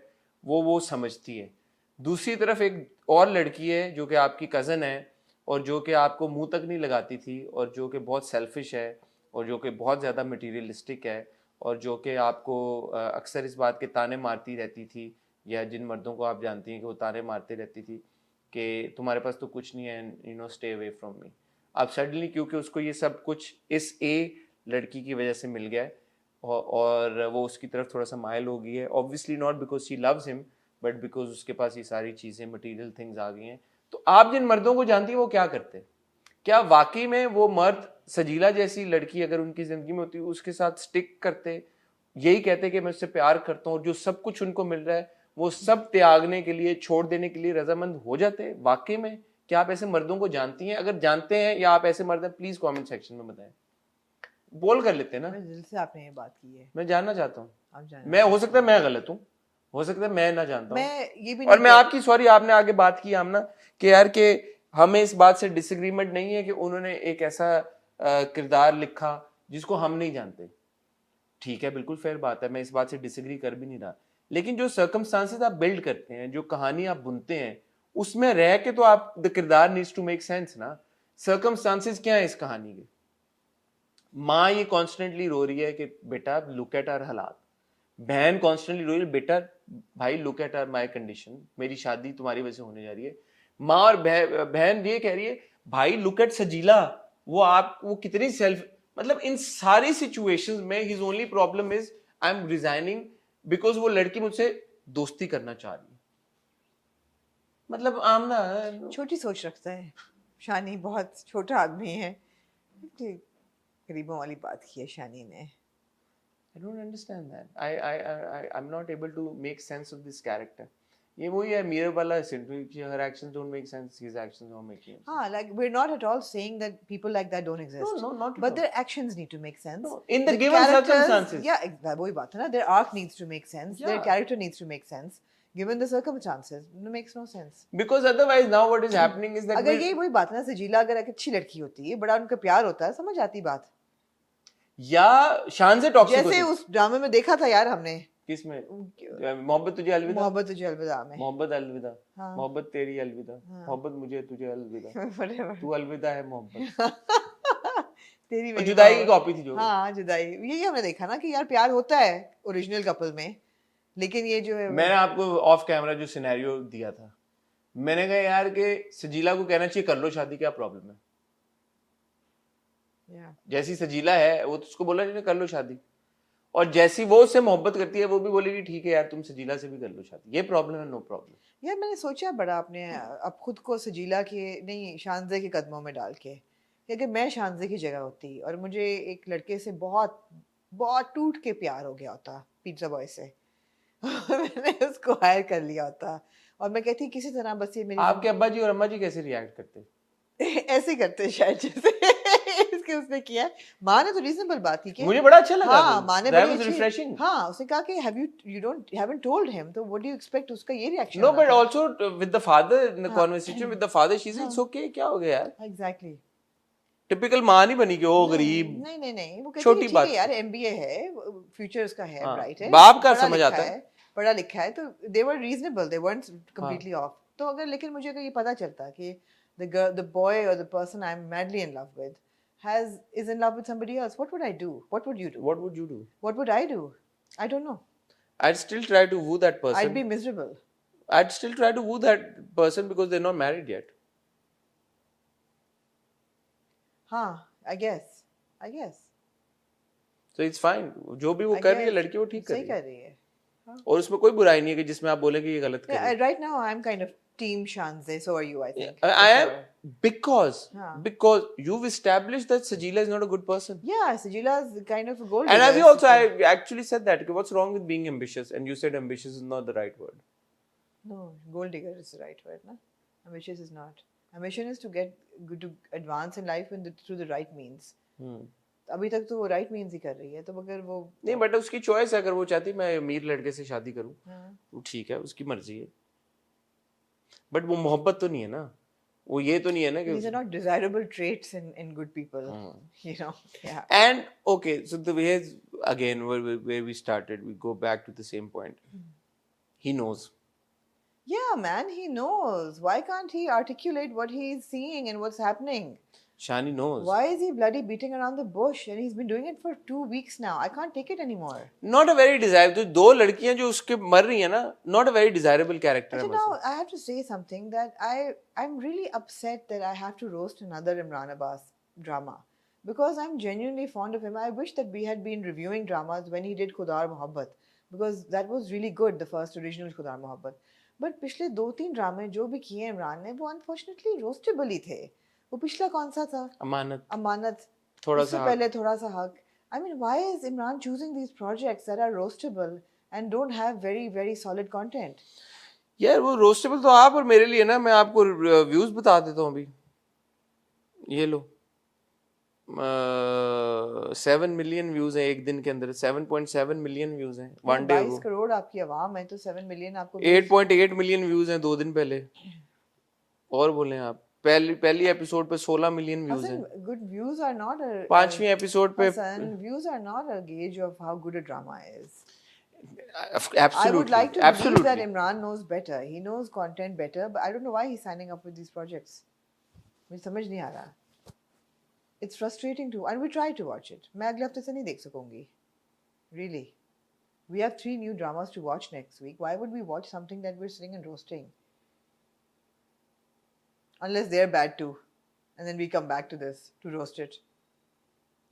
वो समझती है। दूसरी तरफ एक और लड़की है जो कि आपकी कज़न है और जो कि आपको मुंह तक नहीं लगाती थी और जो कि बहुत सेल्फिश है और जो कि बहुत ज़्यादा मटीरियलिस्टिक है, और जो कि आपको अक्सर इस बात के ताने मारती रहती थी, या जिन मर्दों को आप जानती हैं कि वो ताने मारती रहती थी कि तुम्हारे पास तो कुछ नहीं है, you know, stay away from me. अब सडनली क्योंकि उसको ये सब कुछ इस लड़की की वजह से मिल गया है, और वो उसकी तरफ थोड़ा सा माइल हो गई है, obviously not because she loves him, but because उसके पास ये सारी चीज़ें, मटीरियल थिंग्स आ गई हैं। तो आप जिन मर्दों को जानती हैं वो क्या करते हैं? क्या वाकई में वो मर्द सजीला जैसी लड़की अगर उनकी जिंदगी में होती उसके साथ स्टिक करते, यही कहते कि मैं उससे प्यार करता हूँ, और जो सब कुछ उनको मिल रहा है वो सब त्यागने के लिए, छोड़ देने के लिए रजामंद हो जाते वाकई में? क्या आप ऐसे मर्दों को जानती हैं? अगर जानते हैं या आप ऐसे मर्द हैं, प्लीज कमेंट सेक्शन में बताएं। बोल कर लेते हैं ना।
मेरे दिल से आपने ये बात की है,
मैं जानना चाहता हूँ।
आप जाने।
मैं, हो सकता है मैं गलत हूँ, हो सकता है मैं ना जानता हूँ,
मैं ये भी
और
नहीं
मैं आपकी, सॉरी आपने आगे बात की आमना कि यार कि हमें इस बात से डिसएग्रीमेंट नहीं है कि उन्होंने एक ऐसा किरदार लिखा जिसको हम नहीं जानते। ठीक है, बिल्कुल फेयर बात है, मैं इस बात से डिसएग्री कर भी नहीं रहा, लेकिन जो सर्कमस्टांसेस आप बिल्ड करते हैं, जो कहानी आप बुनते हैं, उसमें रह के तो आप, द किरदार नीड्स टू मेक सेंस ना। सर्कमस्टांसेस क्या है इस कहानी के? माँ ये कॉन्स्टेंटली रो रही है कि बेटा लुक एट आवर हालात, बहन कॉन्स्टेंटली रो रही है, बेटा भाई look at our my condition, मेरी शादी तुम्हारी वजह से होने जा रही है। माँ और बहन ये कह रही है भाई लुक एट सजीला, वो कितनी सेल्फ, मतलब इन सारी सिचुएशंस में his only problem is I am resigning because वो लड़की मुझसे दोस्ती करना चाह रही है। मतलब आमना
छोटी सोच रखता है, शानी बहुत छोटा आदमी है, गरीबों वाली बात की है शानी ने।
I don't understand that. I'm not able to make sense of this character. ये वही है मिरर वाला syndrome कि her actions don't make sense, his actions don't make sense.
हाँ, like we're not at all saying that people like that don't exist.
No, not at
but
all.
their actions need to make sense.
No, in the given circumstances.
Yeah, वही बात है ना, their arc needs to make sense. Their
Yeah.
character needs to make sense. Given the circumstances, it makes no sense.
Because otherwise now what is happening is that
अगर ये वही बात है ना, सजीला अगर एक अच्छी लड़की होती है, बड़ा उनका प्यार होता है, समझ आती बात।
या शान से टॉक्सिक
जैसे उस ड्रामे में देखा था यार हमने,
किसमें? मोहब्बत तुझे अलविदा,
मोहब्बत तुझे अलविदा में,
मोहब्बत अलविदा,
हाँ।
मोहब्बत तेरी अलविदा,
हाँ।
मोहब्बत मुझे तुझे अलविदा,
Whatever.
तू अलविदा है मोहब्बत।
तेरी
वो
मेरी
जुदाई की
मोहब्बत।
कॉपी थी जो।
हाँ, जुदाई, यही हमने देखा ना कि यार प्यार होता है ओरिजिनल कपल में, लेकिन ये जो है
मैंने आपको ऑफ कैमरा जो सिनेरियो दिया था, मैंने कहा यार कि सजीला को कहना चाहिए कर लो शादी, क्या प्रॉब्लम है? जैसी सजीला है वो तो उसको बोला नहीं कर लो शादी, और जैसी वो उससे मोहब्बत करती है वो भी बोलेगी ठीक है यार तुम सजीला से भी कर लो शादी, ये प्रॉब्लम है? No problem.
यार मैंने सोचा बड़ा आपने अब खुद को सजीला के नहीं शानजे के कदमों में डाल के, कि अगर मैं शानजे की जगह होती और मुझे एक लड़के से बहुत बहुत टूट के प्यार हो गया होता पिज्जा बॉय से मैंने उसको हायर कर लिया होता और मैं कहती किसी तरह बस ये मेरी
आपके अब्बा जी और अम्मा जी कैसे रिएक्ट करते?
ऐसे करते शायद जैसे इसके उसने किया। माँ ने तो रीजनेबल बात की कि
मुझे बड़ा अच्छा लगा।
हाँ, माँ ने बड़ी अच्छी,
रिफ्रेशिंग।
हाँ, उसने कहा कि have you haven't told him, तो what do you expect, उसका ये reaction.
No, but also with the father in the conversation with the father, she said it's okay, क्या हो गया यार?
Exactly.
टिपिकल माँ नहीं बनी कि ओ गरीब।
नहीं, वो कहती
छोटी
है
बात
ठीक है यार, MBA है, फ्यूचर उसका है,
हाँ,
ब्राइट है,
बाप का
पढ़ा
समझ
लिखा
आता है,
पढ़ा लिखा है, तो they were reasonable, they weren't completely off। तो अगर लेकिन मुझे अगर ये पता चलता कि the boy or the person I'm madly in love with is in love with somebody else, what would I do? What would you do?
What would you do?
What would I do? I don't know.
I'd still try to woo that person.
I'd be miserable.
I'd still try to woo that person because they're not married yet.
हाँ, I guess.
So it's fine. जो भी वो कर रही है लड़की वो ठीक कर
सही
रही है।
कर रही है।
और उसमें कोई बुराई नहीं है कि जिसमें आप बोले कि ये गलत कर रही है।
Right now I'm kind of team Shanze, so are you, I think.
I am because
हाँ.
you've established that Sajila is not a good person.
Yeah, Sajila is kind of a gold
And
digger.
I actually said that. Okay, what's wrong with being ambitious? And you said ambitious is not the right word.
No, gold digger is the right word, na? Ambitious is not. Ambition is to advance in life through the right means. अभी तक तो वो right means he कर रही है, तो अगर वो
नहीं, बट उसकी चॉइस है, अगर वो चाहती मैं अमीर लड़के से शादी करूं वो ठीक है, उसकी मर्जी है, बट वो मोहब्बत तो नहीं है ना, वो ये तो नहीं है ना कि
these are not desirable traits in good people, you know. Yeah.
And okay, so the way is again where we started, we go back to the same point. He knows.
Yeah, man, he knows. Why can't he articulate what he's seeing and what's happening?
Shani knows.
Why is he bloody beating around the bush? And he's been doing it for 2 weeks now. I can't take it anymore.
Not a very desirable. दो लड़कियां जो उसके मर रही हैं ना, not a very desirable character है
Actually,
बस.
now I have to say something that I'm really upset that I have to roast another Imran Abbas drama because I'm genuinely fond of him. I wish that we had been reviewing dramas when he did Khudar Mohabbat because that was really good, the first original Khudar Mohabbat. But पिछले 2-3 ड्रामे जो भी किए इमरान ने वो unfortunately roastable ही थे. वो पिछला कौन सा था? अमानत.
थोड़ा
उससे
सा
पहले थोड़ा सा हक. I mean, why is Imran choosing these projects that are roastable and don't have very, very solid content?
यार वो रोस्टेबल तो आप और मेरे लिए ना, मैं आपको व्यूज बता देता हूँ अभी. ये लो 7 मिलियन व्यूज हैं एक दिन के अंदर. 7.7 मिलियन व्यूज हैं वन डे
22 करोड़ आपकी आवाम है तो 7 मिलियन आपको
8.8 मिलियन व्यूज हैं 2 दिन पहले. और बोले आप पहली एपिसोड पे 16 मिलियन व्यूज हैं.
Good views are not a
पांचवी एपिसोड पे
views are not a gauge of how good a drama is.
absolutely,
I would like to believe
absolutely.
that Imran knows better. He knows content better, but I don't know why he's signing up with these projects. मुझे समझ नहीं आ रहा. It's frustrating too, and we try to watch it. मैं अगले हफ्ते से नहीं देख सकूंगी. Really, we have 3 new dramas to watch next week. Why would we watch something that we're sitting and roasting? Unless they're bad too, and then we come back to this to roast it.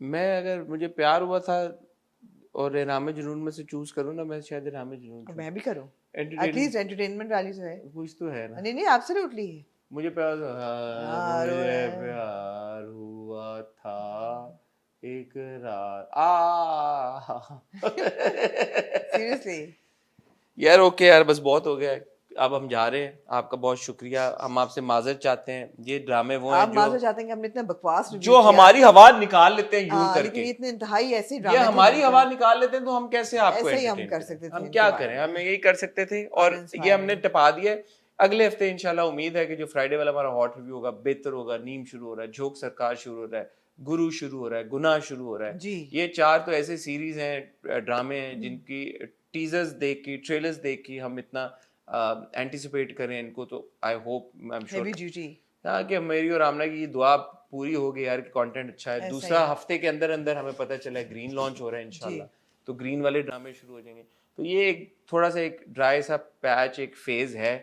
मैं अगर मुझे प्यार हुआ था और रामे जुनून में से चूज करूँ ना, मैं शायद रामे जुनून
और मैं भी करूँ. At
entertainment
least entertainment value तो है.
कुछ तो है ना.
नहीं नहीं absolutely.
मुझे प्यार हुआ था एक रात
Seriously.
यार ओके यार, बस बहुत हो गया है. अब हम जा रहे हैं. आपका बहुत शुक्रिया. हम आपसे माजरत चाहते हैं. ये ड्रामे वो हैं
आप माजरत चाहते हैं कि हमने इतना बकवास review
जो
किया.
हमारी हवा निकाल लेते हैं यूं
हाँ,
करके.
लेकिन इतने इंतहाई ऐसे
ये
ड्रामे थे
हमारी
ना,
हवा निकाल लेते हैं तो हम कैसे आपको
ऐसे ही हम
entertain
कर
करें?
सकते थे
हम
इनके
क्या
बारे
करें?
में.
हम यही कर सकते थे और ये हमने टपा दिया है. अगले हफ्ते इंशाल्लाह उम्मीद है कि जो फ्राइडे वाला हमारा हॉट रिव्यू होगा बेहतर होगा. नीम शुरू हो रहा है, झोंक सरकार शुरू हो रहा है, गुरु शुरू हो रहा है, गुनाह शुरू हो रहा है.
जी.
ये 4 तो ऐसे सीरीज हैं, ड्रामे हैं जिनकी टीजर्स देख के, ट्रेलर्स देख के हम इतना एंटिसिपेट करें इनको. तो I hope, I am
heavy
sure
duty.
हाँ कि मेरी और आमना की दुआ पूरी हो गई यार कि कंटेंट अच्छा है.
ऐसा
दूसरा
ही.
हफ्ते के अंदर अंदर हमें पता चला है ग्रीन लॉन्च हो रहा है इंशाल्लाह.
जी.
तो ग्रीन वाले ड्रामे शुरू हो जाएंगे. तो ये एक थोड़ा सा एक ड्राई सा पैच, एक फेज है.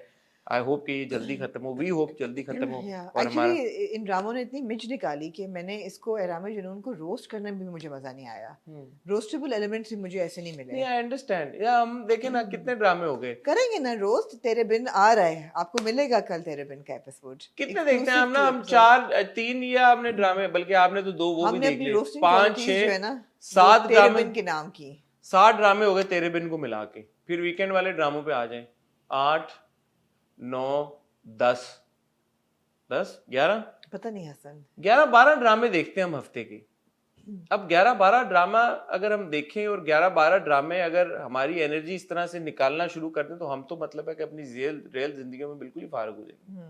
आई होप कि ये जल्दी खत्म हो. वी होप जल्दी खत्म हो. और हमारा
एक्चुअली इन ड्रामों ने इतनी मिच निकाली कि मैंने इसको एरामे जुनून को रोस्ट करने में भी मुझे मजा नहीं आया. रोस्टेबल एलिमेंट्स भी मुझे ऐसे नहीं मिले.
I understand. या हम देखें ना कितने ड्रामे हो गए.
करेंगे ना रोस्ट. तेरे बिन आ रहा है, आपको मिलेगा कल तेरे बिन का एपिसोड.
कितने देखते हैं हम ना. हम 3 या हमने ड्रामे, बल्कि आपने तो 2 वो भी देख लिए. 5 6 7 ड्रामे
के नाम की
7 ड्रामे हो गए तेरे बिन को मिला के. फिर वीकेंड वाले ड्रामों पे आ जाएं. 8 9 10 11
पता नहीं हसन.
11-12 ड्रामे देखते हैं हम हफ्ते के. अब 11-12 ड्रामा अगर हम देखें और 11-12 ड्रामे अगर हमारी एनर्जी इस तरह से निकालना शुरू कर दें तो हम तो मतलब है कि अपनी रियल जिंदगी में बिल्कुल ही फारग हो जाएंगे.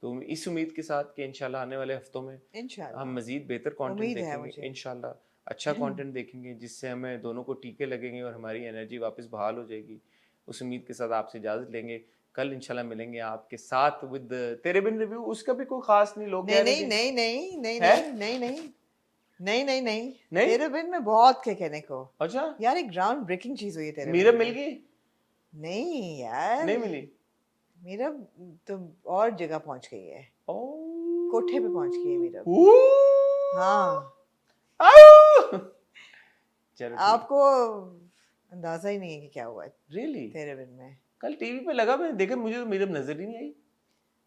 तो इस उम्मीद के साथ कि इंशाल्लाह आने वाले हफ्तों में
इंशाल्लाह
हम मजीद बेहतर कंटेंट देखेंगे. इंशाल्लाह अच्छा कंटेंट देखेंगे जिससे हमें दोनों को टीके लगेंगे और हमारी एनर्जी वापस बहाल हो जाएगी. उस उम्मीद के साथ आपसे इजाजत लेंगे. कल इंशाल्लाह मिलेंगे आपके साथ विद तेरे बिन रिव्यू. उसका भी कोई खास नहीं. लोग
नहीं नहीं नहीं नहीं नहीं नहीं नहीं नहीं नहीं नहीं तेरे बिन में बहुत क्या कहने को.
अच्छा
यार एक ग्राउंड ब्रेकिंग चीज हुई है तेरे.
मीरब मिल गई?
नहीं यार
नहीं मिली.
मीरब तो और जगह पहुंच गई है. कोठे पे पहुंच गई है मीरब. हाँ
चलो
आपको अंदाजा ही नहीं है कि क्या हुआ है
रियली.
तेरे बिन में
कल टीवी पे लगा, मैंने देखा, मुझे तो मीरब नजर ही नहीं आई.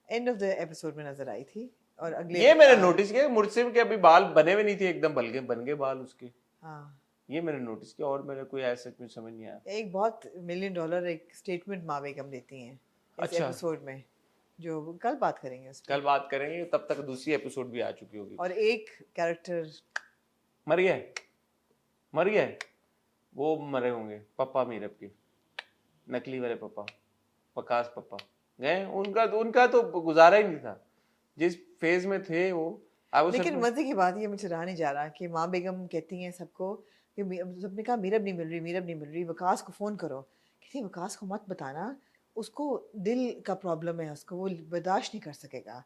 एंड ऑफ द एपिसोड में नजर आई थी. और अगले
ये मैंने नोटिस किया मुझसे के अभी बाल बने हुए नहीं थे, एकदम बन गए बाल उसके.
हाँ
ये मैंने नोटिस किया. और मेरे कोई ऐसा कुछ समझ नहीं आया.
एक बहुत $1 मिलियन एक स्टेटमेंट माँ बेगम देती हैं इस
अच्छा.
एपिसोड में, जो कल बात करेंगे उस
कल बात करेंगे. तब तक दूसरी एपिसोड भी आ चुकी होगी.
और एक कैरेक्टर
मर गया. वो मरे होंगे पप्पा मीरब के, नकली वाले पप्पा, पकास पप्पा गए. उनका तो गुजारा ही नहीं था जिस फेज में थे वो.
लेकिन मजे की बात ये मुझे रहा नहीं जा रहा कि माँ बेगम कहती हैं सबको कि सबने कहा मीरब नहीं मिल रही. वकास को फोन करो. कहती है वकास को मत बताना, उसको दिल का प्रॉब्लम है, उसको वो बर्दाश्त नहीं कर सकेगा.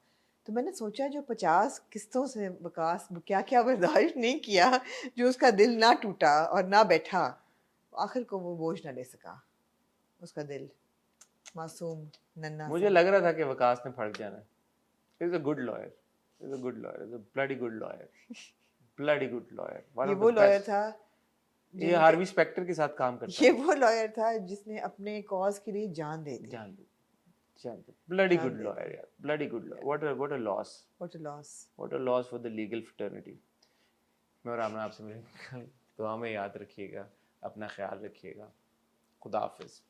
तो मैंने सोचा जो 50 किस्तों से वकास क्या क्या बर्दाश्त नहीं किया, जो उसका दिल ना टूटा और ना बैठा, आखिर को वो बोझ ना ले सका, उसका दिल मासूम नन्ना
मुझे
सा।
लग रहा था कि वकास ने फट जाना है। Is a good lawyer, is a good lawyer, is a bloody good lawyer, bloody good lawyer, one
ये
ऑफ
वो
द
लॉयर
बेस्ट।
था
ये
जिनके
हार्वी स्पेक्टर के साथ काम करता
ये
है।
वो लॉयर था जिसने अपने कॉज के लिए जान दे दी।
जान दो, जान दो, ब्लडी
जान
गुड
दे
लॉयर
दी।
यार, bloody good lawyer. What a loss,
what a loss.
What a loss for the legal fraternity. मैं और आमना आपसे मिलेंगे, दुआ में याद रखिएगा, अपना ख्याल रखिएगा, खुदा हाफिज।